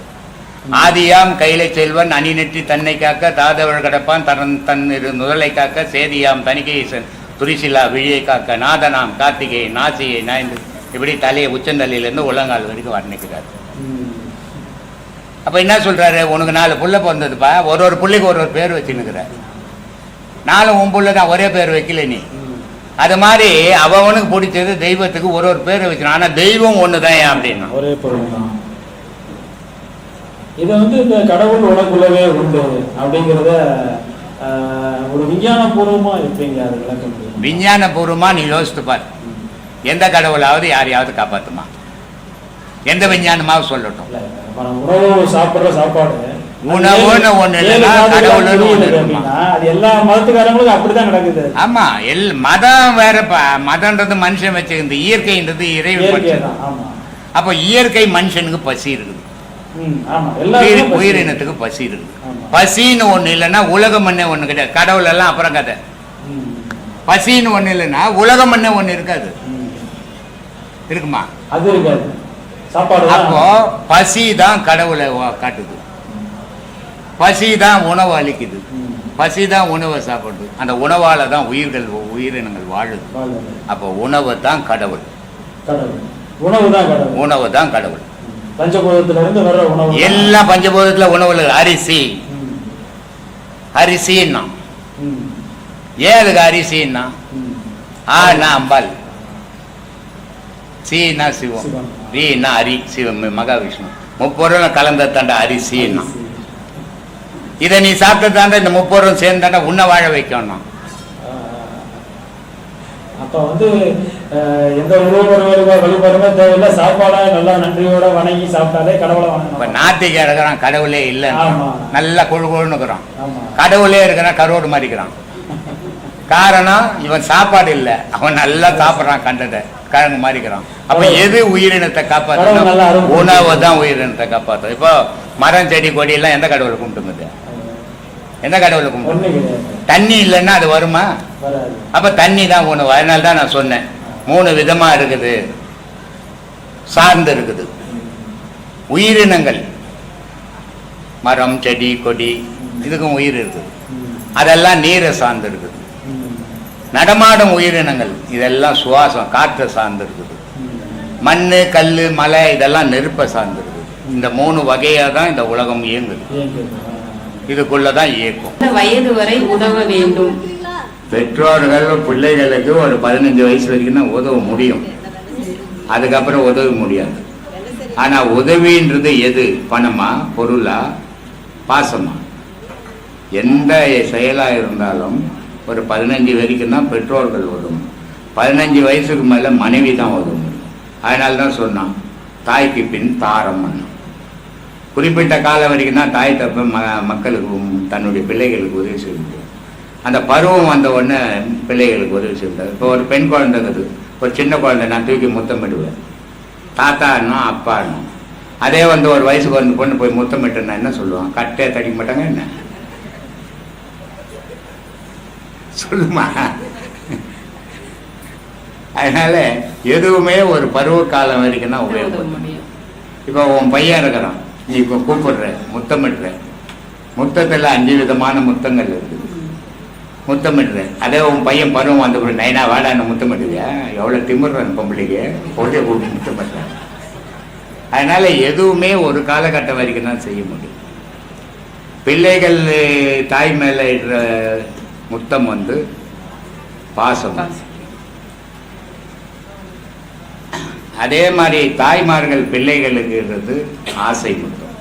ஆதியாம் கைலை செல்வன் அணி நெற்றி தன்னை காக்க, தாதவள் கடப்பான் தன் முதலை காக்க, சேதியாம் தணிகை ஈசன் துரிசிலா விழியை காக்க, நாதனாம் கார்த்திகை நாசியை நாய்ந்து, இப்படி தலையை உச்சந்தலையிலேருந்து உள்ளங்கால் வரைக்கும் வர்ணிக்கிறார். அப்போ என்ன சொல்கிறாரு? உனக்கு 4 புள்ள பிறந்ததுப்பா, ஒரு புள்ளைக்கு ஒரு பேர் வச்சுன்னுக்கிறார். 4 உன் புள்ள தான், ஒரே பேர் வைக்கல நீ. அது மாதிரி அவனுக்கு பிடிச்சது தெய்வத்துக்கு ஒரு பேர் வச்சிடும். ஆனால் தெய்வம் ஒன்று தான் அப்படின்னா ஒரே பொருள் தான். இதை இந்த கடவுள் உனக்குள்ளவே உண்டு அப்படிங்கிறத ஒரு விஞ்ஞானபூர்வமா இருப்பீங்க, அது விளக்க முடியும். விஞ்ஞானபூர்வமாக நீ யோசித்து பார். எந்த கடவுளாவது யாரையாவது காப்பாற்றுமா? எந்த விஞ்ஞானமாவது சொல்லட்டும். உணவு சாப்பிட்ற சாப்பாடு உணவுன்னு ஒண்ணு இல்லைன்னா கடவுள்னு ஒண்ணு இருக்குமா? அது எல்லா மதத்துக்காரங்களுக்கும் அப்படிதான் நடக்குது. ஆமா, மதம் வேறப்பா. மதம்ன்றது மனுஷன் வச்சுக்கிறது, இயற்கைன்றது இறைவன். அப்ப இயற்கை மனுஷனுக்கு பசி இருக்குது, உயிரினத்துக்கு பசி இருக்குது. பசின்னு ஒண்ணு இல்லைன்னா உலகம் மண்ணே ஒண்ணு கிடையாது. கடவுள் எல்லாம் அப்புறம் கதை. பசின்னு ஒண்ணு இல்லைன்னா உலகம் மண்ணே ஒண்ணு இருக்காது. இருக்குமா? அது இருக்காது. அப்போ பசி தான் கடவுளை காட்டுது, பசி தான் உணவு அளிக்குது, பசி தான் உணவை சாப்பிடுது. அந்த உணவால தான் உயிரினங்கள் வாழுது. அப்போ உணவு தான் கடவுள், உணவு தான் கடவுள். பஞ்சபூதத்திலிருந்து வர்ற உணவு எல்லாம் பஞ்சபூதத்துல உணவுல அரிசி, அரிசின்னா ஏன் அதுக்கு அரிசின்னா? ஆனா அம்பாள், சீனா சிவம், ரீனா அரி சிவம் மகாவிஷ்ணு, முப்பொருளும் கலந்த தாண்டா அரிசின்னா. இதை நீ சாப்பிட்டு தாண்டா இந்த முப்பொருளும் சேர்ந்தாண்டா உன்னை வாழ வைக்கணும். அப்ப எந்த உணவு வழிபாடுமே தேவையில்லை, சாப்பாடா நல்லா நன்றியோட வணங்கி சாப்பிட்டாலே கடவுளை வணங்கணும். இப்ப நாத்திக இருக்கிறான், கடவுளே இல்லை, நல்லா கொழு கொழுன்னு இருக்கிறான். கடவுளே இருக்கிறான், கரோடு மாறிக்கிறான். காரணம் இவன் சாப்பாடு இல்லை, அவன் நல்லா சாப்பிட்றான், கண்டதை கிழங்கு மாறிக்கிறான். அப்ப எது உயிரினத்தை காப்பாற்றணும்? உணவு தான் உயிரினத்தை காப்பாற்றும். இப்போ மரம் செடி கொடி எல்லாம் எந்த கடவுளை கும்பிட்டுங்குது? எந்த கடவுளை கும்பிட்டு? தண்ணி இல்லைன்னா அது வருமா? அப்ப தண்ணி தான் உணவு. அதனால தான் நான் சொன்னேன் 3 விதமா இருக்குது, சார்ந்து இருக்குது உயிரினங்கள். மரம் செடி கொடி இதுக்கும் உயிர் இருக்குது, அதெல்லாம் நீரை சார்ந்து இருக்குது. நடமாடும் உயிரினங்கள் இதெல்லாம் சுவாசம் காற்றை சார்ந்து இருக்குது. மண் கல் மலை இதெல்லாம் நெருப்பை சார்ந்து இருக்குது. இந்த 3 வகையா தான் இந்த உலகம் இயங்குது, இதுக்குள்ளதான் இயக்கும். வயது வரை உதவ வேண்டும். பெற்றோர்கள் பிள்ளைகளுக்கு ஒரு 15 வயசு வரைக்கும் தான் உதவ முடியும், அதுக்கப்புறம் உதவ முடியாது. ஆனா உதவின்றது எது? பணமா, பொருளா, பாசமா? எந்த செயலா இருந்தாலும் ஒரு 15 வரைக்கும் தான் பெற்றோர்கள் உதவும். 15 வயசுக்கு மேல மனைவி தான் உதவும். அதனால தான் சொன்னான் தாய்க்கு பின் தாரம். குறிப்பிட்ட காலம் வரைக்கும் தான் தாய் தப்ப மக்களுக்கு தன்னுடைய பிள்ளைகளுக்கு உதவி செய்ய முடியும். அந்த பருவம் வந்த உடனே பிள்ளைகளுக்கு உதவி செய்ய முடியாது. இப்போ ஒரு பெண் குழந்தைங்கிறது, ஒரு சின்ன குழந்தை நான் தூக்கி முத்தமிடுவேன், தாத்தான்னா அப்பான்னு. அதே ஒரு வயசுக்கு வந்து பொண்ணு போய் முத்தமிட்டுன்னா என்ன சொல்லுவான்? கட்டே தடிக்க மாட்டாங்க என்ன சொல்லுமா? அதனால எதுவுமே ஒரு பருவ காலம் வரைக்கும் தான் உபயோகப்பட முடியும். இப்போ உன் பையன் இருக்கிறான், நீ இப்போ கூப்பிடுற, முத்தமிடுற, முத்தத்தில் 5 விதமான முத்தங்கள் இருக்குது, முத்தமிடுற. அதே உன் பையன் பருவம் வந்த நைனா வாடான்னு முத்தமிடுவியா? எவ்வளோ திமிடுறான் பொம்பளைக்கு, பொழுதே கூப்பிட்டு முத்தமிடுறேன். அதனால எதுவுமே ஒரு காலகட்டம் வரைக்கும் தான் செய்ய முடியும். பிள்ளைகள் தாய் மேல இடுற முத்தம் பாசம். அதே மாதிரி தாய்மார்கள் பிள்ளைகளுக்கு இடுறது ஆசை முத்தம்.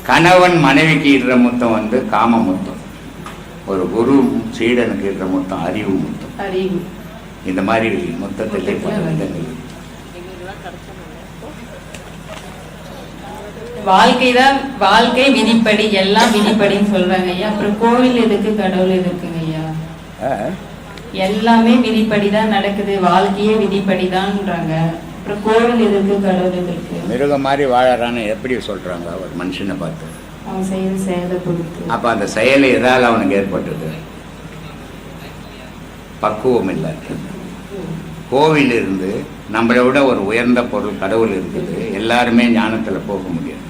கணவன் மனைவிக்கு இடுற முத்தம் காம முத்தம். ஒரு குரு சீடனுக்கு இடுற முத்தம் அறிவு முத்தம். இந்த மாதிரி முத்தத்திலே பல விதங்கள். வாழ்க்கை விதிப்படி, எல்லாம் விதிப்படின்னு சொல்றாங்க ஐயா. அப்புறம் கோவில் எதுக்கு, கடவுள் எதுக்குங்க ஐயா? எல்லாமே விதிப்படிதான் நடக்குது, வாழ்க்கையே விதிப்படிதான்ன்றாங்க. அப்புறம் கோவில் எதுக்கு, கடவுள் எதுக்கு? மிருகம் மாதிரி வாழறான்னு எப்படி சொல்றாங்க ஒரு மனுஷனை பார்த்து? அவன் செய்யற செயலை பொறுத்து. அப்ப அந்த செயல் எதால் அவனுக்கு ஏற்பட்டது? பக்குவம் இல்லை. கோவில் இருந்து நம்மளை விட ஒரு உயர்ந்த பொருள் கடவுள் இருக்குது. எல்லாருமே ஞானத்தில் போக முடியாது.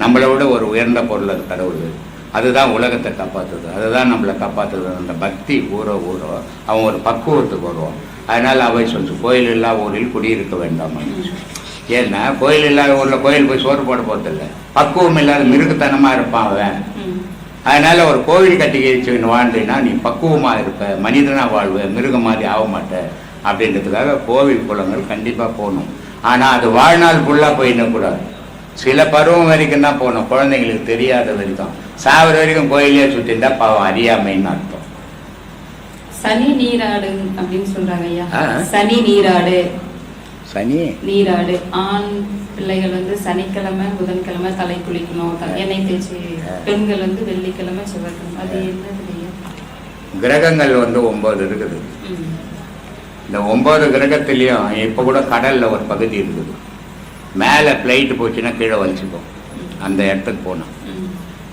நம்மளை விட ஒரு உயர்ந்த பொருள் அது கடவுள். அதுதான் உலகத்தை காப்பாற்றுது, அதுதான் நம்மளை காப்பாற்றுது. அந்த பக்தி ஊற அவன் ஒரு பக்குவத்துக்கு வருவான். அதனால் அவை சொல்லிச்சு கோயில் இல்லா ஊரில் குடியிருக்க வேண்டாம். ஏன்னா கோயில் இல்லாத ஊரில் கோயில் போய் சோறு போட போகிறதில்லை. பக்குவம் இல்லாத மிருகத்தனமாக இருப்பான் அவன். அதனால ஒரு கோவில் கட்டி வாழ்ந்தீங்கன்னா நீ பக்குவமாக இருப்ப, மனிதனாக வாழ்வ, மிருகம் மாதிரி ஆக மாட்ட. அப்படின்றதுக்காக கோவில் குளங்கள் கண்டிப்பாக போகணும். ஆனால் அது வாழ்நாள் ஃபுல்லாக போயிடக்கூடாது. சில பருவம் வரைக்கும் தான் போகணும், குழந்தைங்களுக்கு தெரியாத வரைக்கும். சாவர வரைக்கும் கோயிலே சுற்றிருந்தா பாவம் அறியாமைன்னு அர்த்தம். சனி நீராடு அப்படின்னு சொல்றாங்க ஐயா. சனி நீராடு, சனி நீராடு. ஆண் பிள்ளைகள் சனிக்கிழமை புதன்கிழமை தலை குளிக்கணும், எண்ணெய் தேய்ச்சி. பெண்கள் வெள்ளிக்கிழமை செவ்வாய்க்கிழமை. அது என்னது ஐயா? கிரகங்கள் 9 இருக்குது. இந்த 9 கிரகத்திலையும் இப்போ கூட கடலில் ஒரு பகுதி இருக்குது. மேலே ஃப்ளைட்டு போச்சுன்னா கீழே வலிச்சுப்போம் அந்த இடத்துக்கு போனோம்.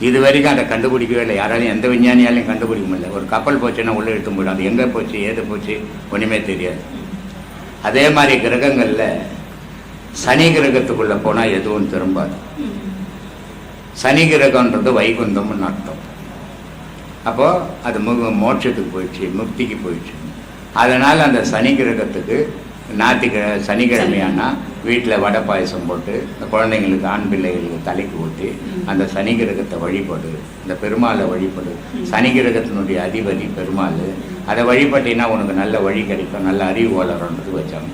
இது வரைக்கும் அதை கண்டுபிடிக்கவே இல்லை, யாராலையும் எந்த விஞ்ஞானியாலையும் கண்டுபிடிக்க முடியல. ஒரு கப்பல் போச்சுன்னா உள்ளே எடுத்து போயிடும், அது எங்கே போச்சு ஏது போச்சு ஒன்றுமே தெரியாது. அதே மாதிரி கிரகங்களில் சனி கிரகத்துக்குள்ளே போனால் எதுவும் திரும்பாது. சனி கிரகன்றது வைகுந்தம்னு அர்த்தம். அப்போது அது மோட்சத்துக்கு போயிடுச்சு, முக்திக்கு போயிடுச்சு. அதனால் அந்த சனி கிரகத்துக்கு சனிக்கிழமையானா வீட்டில் வடை பாயசம் போட்டு இந்த குழந்தைங்களுக்கு ஆண் பிள்ளைகளுக்கு தலைக்கு ஊற்றி அந்த சனி கிரகத்தை வழிபடு, இந்த பெருமாளை வழிபடு. சனி கிரகத்தினுடைய அதிபதி பெருமாள். அதை வழிபட்டினா உனக்கு நல்ல வழி கிடைக்கும், நல்ல அறிவு வளரன்றது வச்சாங்க.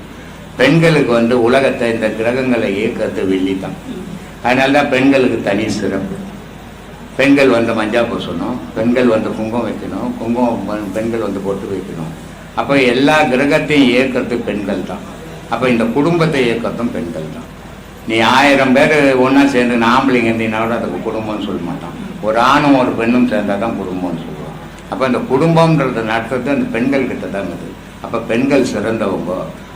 பெண்களுக்கு உலகத்தை இந்த கிரகங்களை இயக்கிறது வெள்ளி தான். அதனால தான் பெண்களுக்கு தனி சிறப்பு. பெண்கள் மஞ்சா பூசணும், பெண்கள் குங்குமம் வைக்கணும், குங்குமம் பெண்கள் பொட்டு வைக்கணும். அப்போ எல்லா கிரகத்தையும் இயக்கிறது பெண்கள் தான். அப்போ இந்த குடும்பத்தை இயக்கிறதும் பெண்கள் தான். நீ 1000 பேர் ஒன்றா சேர்ந்து ஆம்பளைங்க இருந்தீங்கன்னா கூட அதுக்கு குடும்பம்னு சொல்ல மாட்டான். ஒரு ஆணும் ஒரு பெண்ணும் சேர்ந்தால் தான் குடும்பம்னு சொல்லுவான். அப்போ அந்த குடும்பம்ன்றது நடத்துறது அந்த பெண்கள் கிட்ட தான் இருக்குது. அப்போ பெண்கள் சிறந்தவங்க.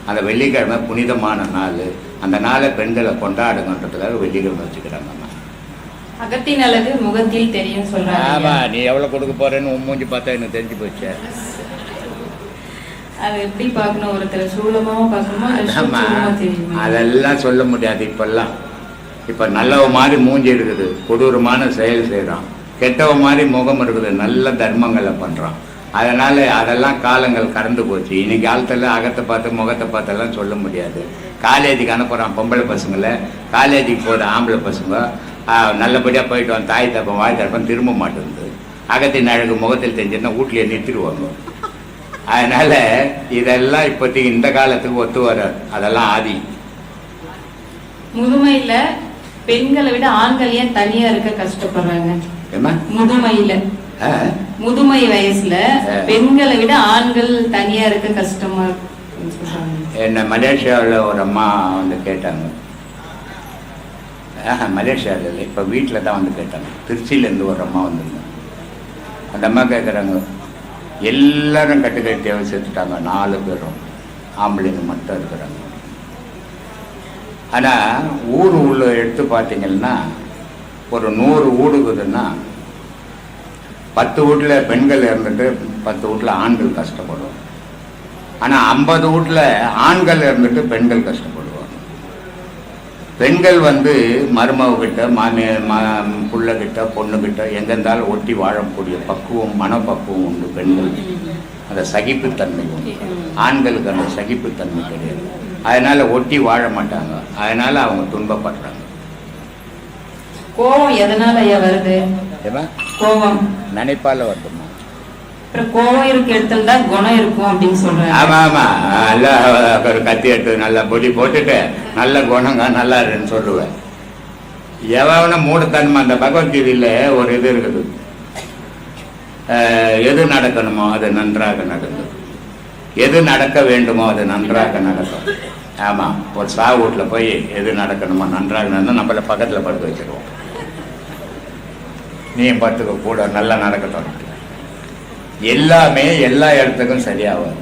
அந்த வெள்ளிக்கிழமை புனிதமான நாள், அந்த நாளை பெண்களை கொண்டாடுங்கன்றதுக்காக வெள்ளிக்கிழமை வச்சுக்கிறாங்கம்மா. அகத்தின் அழகு முகத்தில் தெரியும் சொல்றாங்க. ஆமா, நீ எவ்வளவு கொடுக்க போறேன்னு மூஞ்சி பார்த்தா எனக்கு தெரிஞ்சு போச்சு. அது எப்படி பார்க்கணும், ஒருத்தர் சூலமாவா பார்க்கணுமா, அதெல்லாம் சொல்ல முடியாது. இப்ப நல்லவ மாதிரி மூஞ்சி இருக்குது, கொடூரமான செயல் செய்யறான். கெட்டவ மாதிரி முகம் இருக்குது, நல்ல தர்மங்களை பண்றான். அதனால அதெல்லாம் காலங்கள் கடந்து போச்சு. இன்னைக்கு காலத்துல அகத்தை பார்த்து முகத்தை பார்த்தெல்லாம் சொல்ல முடியாது. காலேஜுக்கு அனுப்புறான் பொம்பளை பசங்களை, காலேஜுக்கு போகிற ஆம்பளை பசங்க நல்லபடியாக போயிட்டு வந்து தாய் தப்பம் வாய் தப்பம் திரும்ப மாட்டேங்குது. அகத்தின் அழகு முகத்தில் தெரிஞ்சுன்னா வீட்லயே நிறுத்திடுவாங்க. அதனால இதெல்லாம் இப்போதைக்கு இந்த காலத்துக்கு ஒத்து வராது. அதெல்லாம் ஆதி. முதுமையில பெண்களை விட ஆண்கள் ஏன் தனியா இருக்க கஷ்டப்படுறாங்க? முதுமை வயசுல பெண்களை விட ஆண்கள் தனியா இருக்க கஷ்டமா என்ன மலேசியாவில் ஒரு அம்மா வந்து கேட்டாங்க. மலேசியாவில் இல்லை, இப்போ வீட்டில் தான் வந்து கேட்டாங்க. திருச்சியிலேருந்து ஒரு அம்மா வந்துருந்தாங்க. அந்த அம்மா கேட்குறாங்க, எல்லாரும் கட்டுக்கட்டி தேவை சேர்த்துட்டாங்க, 4 பேரும் ஆம்பளைங்க மட்டும் இருக்கிறாங்க. ஆனால் ஊர் உள்ள எடுத்து பார்த்தீங்கன்னா ஒரு 100 வீடுக்குதுன்னா 10 வீட்டில் பெண்கள் இருந்துட்டு 10 வீட்டில் ஆண்கள் கஷ்டப்படுவாங்க. ஆனால் 50 வீட்டில் ஆண்கள் இருந்துட்டு பெண்கள் கஷ்டப்படுவாங்க. பெண்கள் வந்து மருமகிட்ட புள்ளகிட்ட பொண்ணுகிட்ட எங்கெந்தாலும் ஒட்டி வாழக்கூடிய பக்குவம் மனப்பக்குவம் உண்டு பெண்கள். அந்த சகிப்புத்தன்மை உண்டு. ஆண்களுக்கு அந்த சகிப்புத்தன்மை கிடையாது. அதனால ஒட்டி வாழ மாட்டாங்க. அதனால அவங்க துன்பப்படுறாங்க. கோபம் எதனால வருது? கோபம் நினைப்பால வருதுமா. கோபம் இருக்க இடத்துல தான் குணம் இருக்கும் அப்படின்னு சொல்றாங்க. ஆமா ஆமா, நல்லா ஒரு கத்தி எடுத்து நல்லா பொடி போட்டுட்டு நல்ல குணங்க நல்லா இருக்குன்னு சொல்லுவேன். எவன மூடத்தன்மை. அந்த பகவத்கீதையில ஒரு இது இருக்குது, எது நடக்கணுமோ அது நன்றாக நடக்கும், எது நடக்க வேண்டுமோ அது நன்றாக நடக்கும். ஆமா, ஒரு சாவு வீட்டில் போய் எது நடக்கணுமோ நன்றாக நடந்தால் நம்மள பக்கத்தில் படுக்க வச்சிருவோம். நீ படுத்துக்க கூட நல்லா நடக்கட்டும். எல்லாமே எல்லா இடத்துக்கும் சரியாகும்.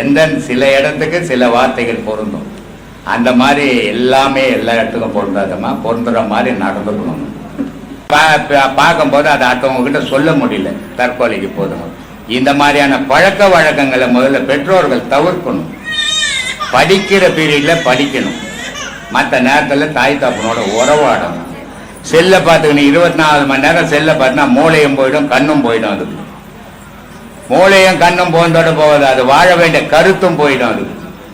எந்த சில இடத்துக்கு சில வார்த்தைகள் பொருந்தும். அந்த மாதிரி எல்லாமே எல்லா இடத்துக்கும் பொருந்தாதமா, பொருந்துற மாதிரி நடந்துக்கணும். பார்க்கும்போது அதை அடுத்தவங்க கிட்ட சொல்ல முடியல, தற்கொலைக்கு போதும். இந்த மாதிரியான பழக்க வழக்கங்களை முதல்ல பெற்றோர்கள் தவிர்க்கணும். படிக்கிற பீரியட்ல படிக்கணும், மற்ற நேரத்தில் தாய் தப்பனோட உறவாடணும். செல்லை பார்த்துக்கணும். 24 மணி நேரம் செல்லை பார்த்தினா மூளையும் போயிடும் கண்ணும் போயிடும். அதுக்கு மூளையும் கண்ணும் போனதோட போகாது, அது வாழ வேண்டிய கருத்தும் போயிடும். அது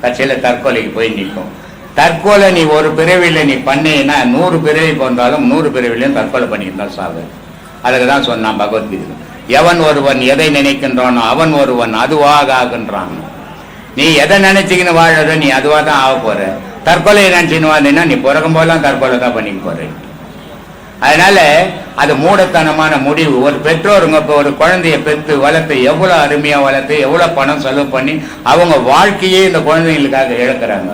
கட்சியில் தற்கொலைக்கு போய் நிற்கும். தற்கொலை நீ ஒரு பிறவியில் நீ பண்ணீங்கன்னா 100 பிறவி போன்றாலும் 100 பிறவிலையும் தற்கொலை பண்ணிக்கிட்டால் சாகு. அதுக்கு தான் சொன்னான் பகவத்கீதை, எவன் ஒருவன் எதை நினைக்கின்றானோ அவன் ஒருவன் அதுவாக ஆகின்றான். நீ எதை நினைச்சிக்கின்னு வாழற நீ அதுவாக தான் ஆக போற. தற்கொலையை நினைச்சின்னு வாழ்ந்தீங்கன்னா நீ பிறக்கும் போதெல்லாம் தற்கொலை தான் பண்ணிக்க போற. அதனால அது மூடத்தனமான முடிவு. ஒரு பெற்றோருங்க இப்போ ஒரு குழந்தைய பெற்று வளர்த்து எவ்வளோ அருமையாக வளர்த்து எவ்வளோ பணம் செலவு பண்ணி அவங்க வாழ்க்கையே இந்த குழந்தைங்களுக்காக இழக்கிறாங்க.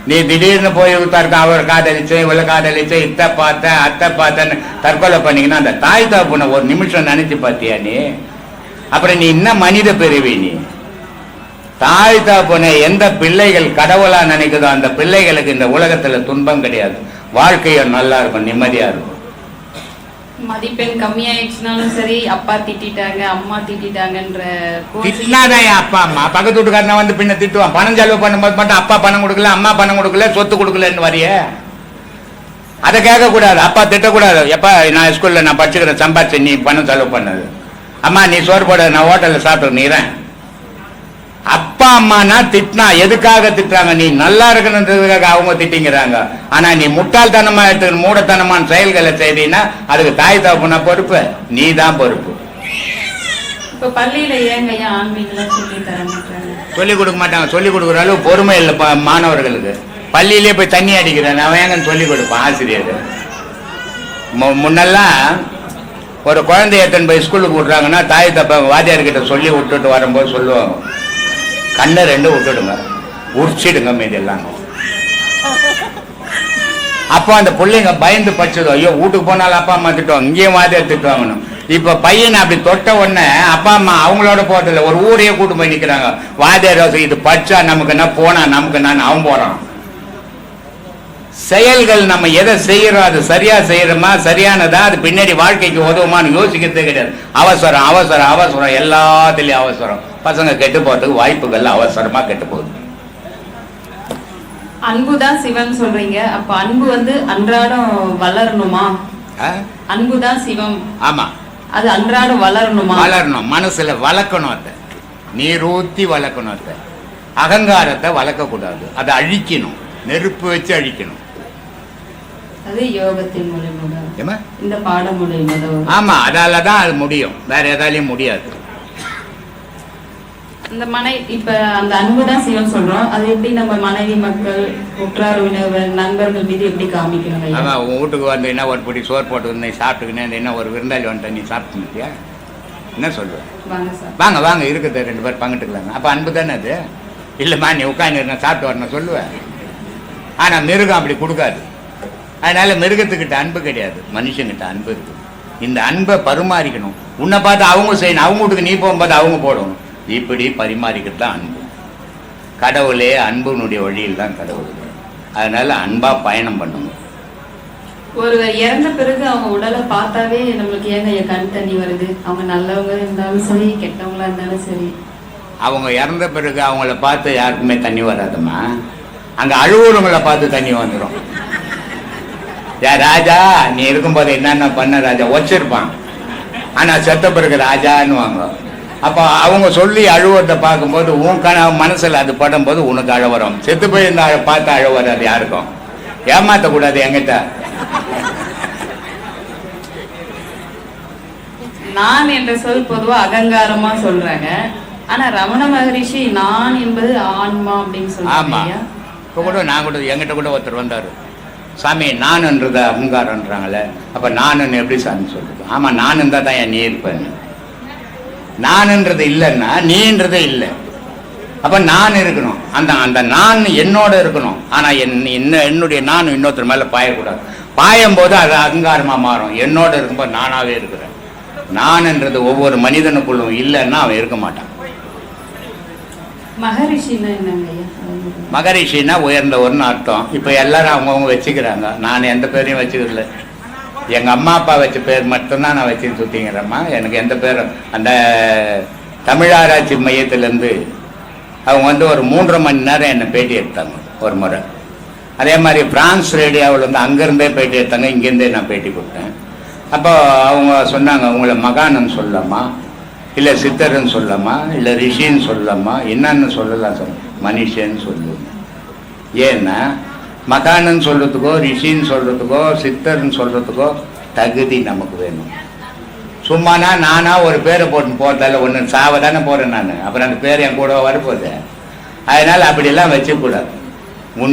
நீ திடீர்னு போய் அவர் காதலிச்சேன் இவ்வளோ காதலிச்சேன் இத்தை பார்த்தேன் அத்தை பார்த்தேன்னு தற்கொலை பண்ணிங்கன்னா அந்த தாய் தாப்புன ஒரு நிமிஷம் நினைச்சு பார்த்தியா நீ? அப்புறம் நீ என்ன மனித பிறவி நீ? தாய் தாப்புன எந்த பிள்ளைகள் கடவுளா நினைக்குதோ அந்த பிள்ளைகளுக்கு இந்த உலகத்துல துன்பம் கிடையாது, வாழ்க்கையும் நல்லா இருக்கும், நிம்மதியா இருக்கும். மதிப்பெண் கம்மியாயிடுச்சுனாலும் சரி, அப்பா திட்டாங்க அம்மா திட்டாங்கன்ற திட்டினாதான் அப்பா அம்மா பக்கத்து வீட்டுக்காரன வந்து பின்ன திட்டுவான். பணம் செலவு பண்ணும்போது மட்டும் அப்பா பணம் கொடுக்கல அம்மா பணம் கொடுக்கல சொத்து கொடுக்கலன்னு வரைய அதை கேட்க கூடாது. அப்பா திட்டக்கூடாது. எப்பா நான் ஸ்கூல்ல நான் படிச்சுக்கிறேன் சம்பாதிச்சு நீ பணம் செலவு பண்ணது, அம்மா நீ சோறு போட நான் ஹோட்டல்ல சாப்பிட்டு நீறேன். அப்பா அம்மானா திட்டினா எதுக்காக திட்டுறாங்க? நீ நல்லா இருக்கணுன்றதுக்காக அவங்க திட்டிங்கிறாங்க. ஆனா நீ முட்டாள்தனமா எடுத்து மூடத்தனமான செயல்களை செய்தீங்கன்னா அதுக்கு தாய் தகப்பனா பொறுப்பு, நீ தான் பொறுப்பு. இப்ப பள்ளியில ஏங்க ஆன்மீகம் சொல்லி தர மாட்டாங்க? சொல்லிக் கொடுக்க மாட்டாங்க. சொல்லிக் கொடுக்குற அளவு பொறுமை இல்லை மாணவர்களுக்கு. பள்ளியிலே போய் தண்ணி அடிக்கிறேன் அவன் ஏங்கன்னு சொல்லிக் கொடுப்பான் ஆசிரியர். முன்னெல்லாம் ஒரு குழந்தைய எத்தனை போய் ஸ்கூலுக்கு விட்றாங்கன்னா தாய் தப்ப வாத்தியார்கிட்ட சொல்லி விட்டுட்டு வரும்போது சொல்லுவாங்க, கண்ணை 2 விட்டுடுங்க உரிச்சிடுங்க மீதெல்லாம். அப்போ அந்த பிள்ளைங்க பயந்து படிச்சதோ, ஐயோ வீட்டுக்கு போனாலும் அப்பா அம்மா திட்டுவாங்க, இங்கேயும் வாத்தியார் திட்டுவாங்கணும். இப்ப பையன் அப்படி தொட்ட உடனே அப்பா அம்மா அவங்களோட போறதில்ல, ஒரு ஊரையே கூட்டு போய் நிக்கிறாங்க. வாத்தியார் இது படிச்சா நமக்கு என்ன, போனா நமக்கு நான் அவன் போறான். செயல்கள் நம்ம எதை செய்யறோம், அது சரியா செய்யறோமா, சரியானதா, அது பின்னாடி வாழ்க்கைக்கு உதவுமான்னு யோசிக்கிறதே கிடையாது. அவசரம் அவசரம் அவசரம், எல்லாத்துலயும் அவசரம். பசங்க கெட்டு போறதுக்கு வாய்ப்புகள் அவசரமா கெட்டு போகுது. அன்புதான் சிவன் சொல்றீங்க, அப்ப அன்பு அன்றாடம் வளரணுமா? அன்புதான் சிவம். ஆமா, அது அன்றாடம் வளரணுமா? வளரணும், மனசுல வளர்க்கணும். அதை நீர் ஊத்தி வளர்க்கணும். அதை அகங்காரத்தை வளர்க்க கூடாது, அதை அழிக்கணும், நெருப்பு வச்சு அழிக்கணும். அது யோகத்தின் மூலமா, இந்த பாடம் மூலமா. ஆமா, அதாலதான் அது முடியும், வேற எதாலையும் முடியாது. அந்த இப்ப அந்த அன்புதான் சிவன் சொல்றோம், அது எப்படி நம்ம மனைவி, மக்கள், உற்றார் உறவினர், நண்பர்கள் மீது எப்படி காமிக்கணும்? ஆமா, உன் வீட்டுக்கு வந்து என்ன ஒரு பிடி சோறு போட்டு சாப்பிட்டுக்கினேன், என்ன ஒரு விருந்தாளி வந்துட்ட நீ சாப்பிட்டுட்டியா, என்ன சொல்லுவேன்? வாங்க வாங்க இருக்குது 2 பேர் பங்கிட்டுக்கலாங்க. அப்ப அன்பு தானே அது? இல்லம்மா நீ உட்காந்து சாப்பிட்டு வரணும் சொல்லுவேன். ஆனா மிருகம் அப்படி கொடுக்காது. அதனால மிருகத்துக்கிட்ட அன்பு கிடையாது, மனுஷங்கிட்ட அன்பு இருக்கு. இந்த அன்பை பரிமாறிக்கணும். உன்னை பார்த்து அவங்க செய்யணும், அவங்க வீட்டுக்கு நீ போகும்போது அவங்க போடணும். இப்படி பரிமாறிக்கிட்டு தான் அன்பு. கடவுளே அன்புனுடைய வழியில் தான் கடவுள். அதனால அன்பா பயணம் பண்ணணும். ஒருவர் இறந்த பிறகு அவங்க உடலை பார்த்தாவே நம்மளுக்கு ஏங்க கண் தண்ணி வருது. அவங்க நல்லவங்க இருந்தாலும் சரி, கெட்டவங்களா இருந்தாலும் சரி. அவங்க இறந்த பிறகு அவங்கள பார்த்து யாருக்குமே தண்ணி வராதுமா. அங்க அழுவுறவங்களை பார்த்து தண்ணி வந்துடும். ராஜா நீ இருக்கும்போது என்னென்ன பண்ண ராஜா வச்சிருப்பான், ஆனா செத்த பிறகு ராஜான்னு வாங்க. அப்ப அவங்க சொல்லி அழுவத்தை பார்க்கும்போது உன் மனசுல அது படும்போது உனக்கு அழ வரும். செத்து போய் இந்த பார்த்து அழ வராது யாருக்கும். ஏமாத்த கூடாது என்கிட்ட. நான் என்ற சொல் பொதுவா அகங்காரமா சொல்றாங்க. ஆனா ரமண மகரிஷி நான் என்பது ஆன்மா அப்படின்னு சொல்றாங்க. இப்ப கூட நான் கூட என்கிட்ட கூட ஒருத்தர் வந்தாரு, சாமி நான்ன்றது அகங்காரன்றாங்களே, அப்ப நான் எப்படி சாமி சொல்றது? ஆமா, நான் இருந்தா தான் என் நீ இருப்பேன். நான்ன்றது இல்லைன்னா நீன்றதே இல்லை. அப்ப நான் இருக்கணும், அந்த அந்த நான் என்னோட இருக்கணும். ஆனா என்னுடைய நான் இன்னொருத்தர் மேல பாயக்கூடாது. பாயும் போது அது அகங்காரமா மாறும். என்னோட இருக்கும்போது நானாவே இருக்கிறேன். நான்ன்றது ஒவ்வொரு மனிதனுக்குள்ளும் இல்லைன்னா அவன் இருக்க மாட்டான். மகரிஷின்னா உயர்ந்தவர்னு அர்த்தம். இப்ப எல்லாரும் அவங்கவுங்க வச்சுக்கிறாங்க. நான் எந்த பேரையும் வச்சுக்கல. எங்க அம்மா அப்பா வச்ச பேர் மட்டும்தான் நான் வச்சு சுத்திங்கிறேம்மா. எனக்கு எந்த பேரும். அந்த தமிழாராய்ச்சி மையத்திலேருந்து அவங்க ஒரு 3.5 மணி நேரம் என்னை பேட்டி எடுத்தாங்க ஒரு முறை. அதே மாதிரி பிரான்ஸ் ரேடியோவில் அங்கேருந்தே பேட்டி எடுத்தாங்க, இங்கேருந்தே நான் பேட்டி கொடுத்தேன். அப்போ அவங்க சொன்னாங்க, உங்களை மகானன்னு சொல்லலாமா, இல்லை சித்தர்ன்னு சொல்லலாமா, இல்லை ரிஷின்னு சொல்லலாமா, என்னன்னு சொல்லலாம் சார், மனுஷன்னு சொல்லுவோம். ஏன்னா மகானன்னு சொல்றதுக்கோ ரிஷின்னு சொல்றதுக்கோ சித்தர்ன்னு சொல்றதுக்கோ தகுதி நமக்கு வேணும். சும்மானா நானா ஒரு பேரை போட்டு போறதால ஒன்று சாவதானே போறேன் நான். அப்புறம் அந்த பேர் என் கூட வரப்போகுது. அதனால அப்படியெல்லாம் வச்சுக்கூடாது.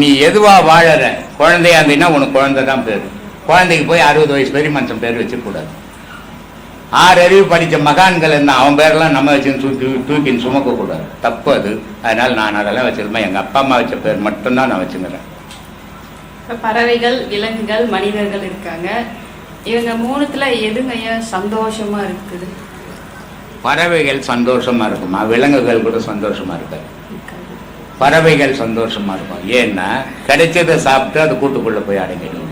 நீ எதுவா வாழற, குழந்தையா இருந்தீங்கன்னா உனக்கு குழந்தை தான் பேர். குழந்தைக்கு போய் 60 வயசு பெரிய மனுஷன் பேர் வச்சுக்கூடாது. 6 அறிவு படித்த மகான்கள் இருந்தால் அவன் பேரெல்லாம் நம்ம வச்சு தூக்கின்னு சுமக்கக்கூடாது, தப்பு அது. அதனால நான் அதெல்லாம் வச்சிருப்பேன். எங்கள் அப்பா அம்மா வச்ச பேர் மட்டும்தான் நான் வச்சுக்கிறேன். பறவைகள், விலங்குகள், மனிதர்கள் இருக்காங்க. இவங்க 3த்துல எதுங்க சந்தோஷமா இருக்குது? பறவைகள் சந்தோஷமா இருக்குமா, விலங்குகள் கூட சந்தோஷமா இருக்காது. பறவைகள் சந்தோஷமா இருக்கும். ஏன்னா கிடைச்சதை சாப்பிட்டு அது கூட்டுக்குள்ள போய் அடங்கிடும்.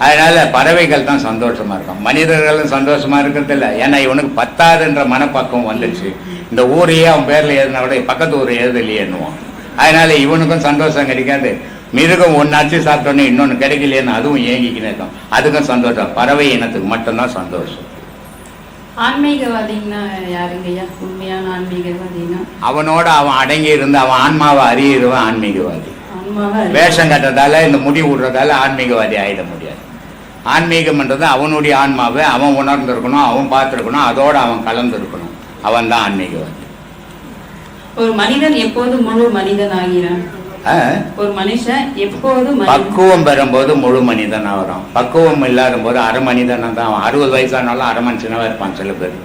அதனால பறவைகள் தான் சந்தோஷமா இருக்கும். மனிதர்களும் சந்தோஷமா இருக்கிறது இல்லை. ஏன்னா இவனுக்கு 10ன்ற மனப்பக்குவம் வந்துச்சு. இந்த ஊரையே அவன் பேர்ல எழுதினா கூட பக்கத்து ஊரை எழுதலையேன்னுவான். அதனால இவனுக்கும் சந்தோஷம் கிடைக்காது. மிருகம் ஒன்னாச்சு சாப்பிட்டோன்னே இன்னொன்று கிடைக்கலையேன்னு அதுவும் ஏங்கிக்கினே இருக்கும். அதுக்கும் சந்தோஷம். பறவை இனத்துக்கு மட்டும்தான் சந்தோஷம். ஆன்மீகவாதின்னா யாருங்கய்யா உண்மையான ஆன்மீகவாதினா? அவனோட அவன் அடங்கி இருந்து அவன் ஆன்மாவை அறியிருவன் ஆன்மீகவாதி. வேஷம் கட்டுறதால இந்த முடி விடுறதால ஆன்மீகவாதி ஆயிட முடியாது. ஆன்மீகம்ன்றது அவனுடைய ஆன்மாவை அவன் உணர்ந்திருக்கணும், அவன் பார்த்துருக்கணும், அதோட அவன் கலந்துருக்கணும். அவன் தான் ஆன்மீகவாதி. ஒரு மனிதன் எப்போது முழு மனிதன் ஆகிறான்? ஒரு மனுஷன் எப்போது பக்குவம் பெறும்போது முழு மனிதன் ஆகிறான். பக்குவம் இல்லாத போது அரை மனிதனா தான். 60 வயசானாலும் அரை மனுஷனாவே இருப்பான் சில பேர்.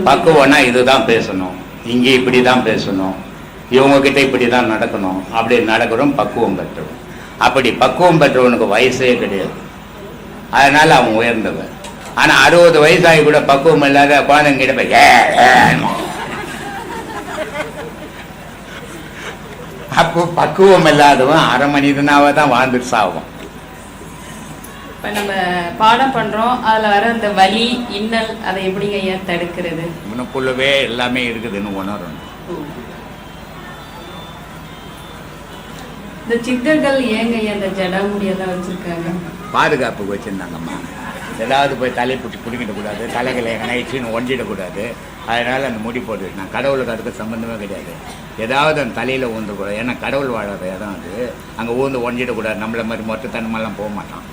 பக்குவம்னா இதுதான் பேசணும், இங்கே இப்படிதான் பேசணும், இவங்க கிட்ட இப்படிதான் நடக்கணும், அப்படி நடக்கிறோம் பக்குவம் பெற்றவன். அப்படி பக்குவம் பெற்றவனுக்கு வயசே கிடையாது. அதனால அவன் உயர்ந்தவன். ஆனா 60 வயசாகி கூட பக்குவம் இல்லாத குழந்தைங்கிட்ட போய் அப்போ பக்குவம் இல்லாதவன் அரை மனிதனாவே தான் வாழ்ந்துட்டு சாகும். இப்ப நம்ம பாடம் பண்றோம், அதுல வர அந்த வலி இன்னல் அதை எப்படிங்க ஐயா தடுக்கிறது? உனக்குள்ளவே எல்லாமே இருக்குதுன்னு உணரணும். இந்த சித்தர்கள் ஏங்க ஐயா இந்த ஜடாமுடியெல்லாம் வச்சிருக்காங்க? பாதுகாப்புக்கு வச்சுருந்தாங்கம்மா. ஏதாவது போய் தலையை பிடிச்சி பிடிக்கிடக்கூடாது, தலைகளை நைச்சின்னு ஒண்டிடக்கூடாது. அதனால் அந்த முடி போட்டு நான் கடவுளுக்கு அதுக்கு சம்மந்தமே கிடையாது. ஏதாவது அந்த தலையில் ஊந்துக்கூடாது. ஏன்னா கடவுள் வாழாத இடம் அது. அங்கே ஊந்து ஒண்டிடக்கூடாது. நம்மளை மாதிரி மொட்டத்தனமெல்லாம் போக மாட்டான்.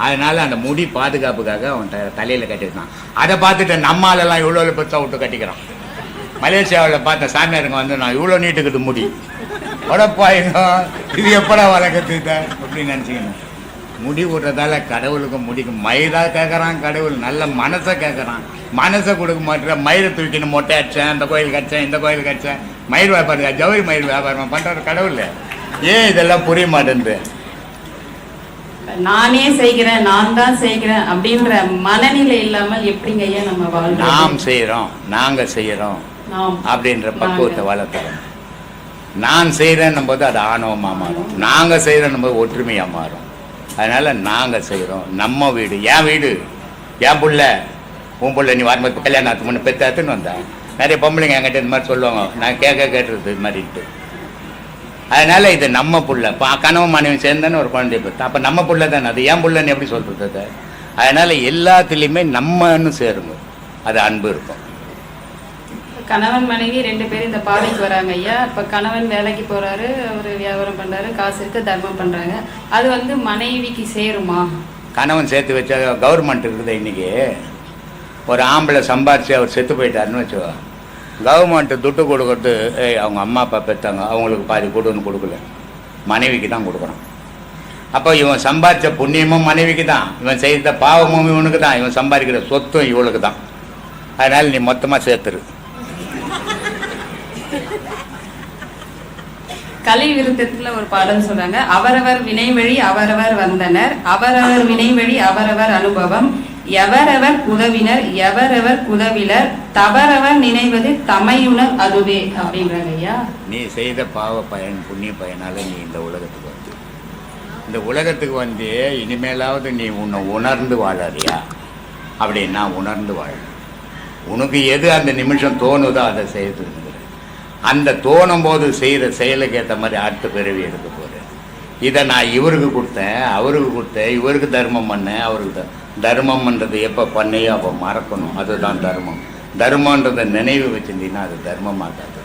அதனால் அந்த முடி பாதுகாப்புக்காக அவன் தலையில் கட்டியிருந்தான். அதை பார்த்துட்டு நம்மளாலெல்லாம் இவ்வளோ பெருசாக விட்டு கட்டிக்கிறான். மலேசியாவில் பார்த்த சாமியாருங்க வந்து நான் இவ்வளோ நீட்டுக்கிட்டு முடி உடப்பாயிங்க, இது எப்படா வளர்க்கறது அப்படின்னு நினச்சிக்கணும். முடி விடுறதால கடவுளுக்கும் முடிக்கும். மயிலா கேட்குறான் கடவுள், நல்ல மனசை கேட்குறான். மனசை கொடுக்க மாட்டேற. மயிரை தூக்கின்னு மொட்டை அடித்தேன், அந்த கோயிலுக்கு அடித்தேன், இந்த கோயிலுக்கு அடித்தேன். மயில் வியாபாரம், ஜவுளி மயில் வியாபாரம் பண்ணுற கடவுள் ஏன் இதெல்லாம் புரிய மாட்டேங்குது? நானே செய்கிறேன், நான் தான் செய்கிறேன் அப்படின்ற மனநிலை இல்லாமல் எப்படிங்க ஐயா நம்ம வாழ்றோம்? நாம் செய்கிறோம், நாங்கள் செய்கிறோம் அப்படின்ற பக்குவத்தை வளர்த்துறோம். நான் செய்கிறேன்னும் போது அது ஆணவமாக மாறும். நாங்கள் செய்கிறேன்னும் போது ஒற்றுமையாக மாறும். அதனால் நாங்கள் செய்கிறோம். நம்ம வீடு, என் வீடு, என் புள்ள, உன் புள்ள நீ வரும்போது கல்யாணத்துக்கு முன்னே பெற்றாத்துன்னு வந்தேன். நிறைய பொம்பளைங்க என்கிட்ட இந்த மாதிரி சொல்லுவாங்க, நான் கேட்டுறது இது மாதிரிட்டு. அதனால் இது நம்ம புள்ள. இப்போ கணவன் மனைவி சேர்ந்தானே ஒரு குழந்தைய பெற்று, அப்போ நம்ம புள்ள தானே, அது ஏன் புள்ளன்னு எப்படி சொல்கிறது அது? அதனால் எல்லாத்துலேயுமே நம்மன்னு சேருங்க, அது அன்பு இருக்கும். கணவன் மனைவி 2 பேரும் இந்த பாதைக்கு வராங்க ஐயா. இப்போ கணவன் வேலைக்கு போறாரு, அவர் வியாபாரம் பண்றாரு, காசு இருக்கு, தர்மம் பண்றாங்க. அது வந்து மனைவிக்கு சேருமா? கணவன் சேர்த்து வச்சா கவர்மெண்ட் இருக்குது. இன்னைக்கு ஒரு ஆம்பளை சம்பாரிச்சு அவர் செத்து போயிட்டாருன்னு வச்சுக்கோ, கவர்மெண்ட்டு துட்டு கொடுக்கறது அவங்க அம்மா அப்பா பெற்றாங்க, அவங்களுக்கு பாதி கொடுன்னு கொடுக்கல, மனைவிக்கு தான் கொடுக்குறோம். அப்போ இவன் சம்பாதிச்ச புண்ணியமும் மனைவிக்கு தான், இவன் செய்த பாவமும் இவனுக்கு தான், இவன் சம்பாதிக்கிற சொத்தும் இவளுக்கு தான். அதனால் நீ மொத்தமாக சேர்த்துரு. கலை விருத்தத்துல ஒரு பாடம் சொல்றாங்க, அவரவர் வினை வழி அவரவர் வந்தனர், அவரவர் வினை வழி அவரவர் அனுபவம், எவரவர் குதவினர் எவரவர் குதவிலர், தவறவர் நினைவது தமையுணர் அதுவே அப்படின்றாங்க ஐயா. நீ செய்த பாவ பயன் புண்ணிய பயனால நீ இந்த உலகத்துக்கு வந்து, இந்த உலகத்துக்கு வந்து இனிமேலாவது நீ உன்னை உணர்ந்து வாழறியா? அப்படின்னா உணர்ந்து வாழ. உனக்கு எது அந்த நிமிஷம் தோணுதோ அதை செய்யுது. அந்த தோணும் போது செய்கிற செயலுக்கு ஏற்ற மாதிரி அடுத்த பிறவி எடுக்க போகிறேன். இதை நான் இவருக்கு கொடுத்தேன், அவருக்கு கொடுத்தேன், இவருக்கு தர்மம் பண்ணேன், அவருக்கு தர்மம்ன்றது எப்போ பண்ணையோ அப்போ மறக்கணும். அதுதான் தர்மம். தர்மன்றதை நினைவு வச்சுருந்தீங்கன்னா அது தர்மமாகாது.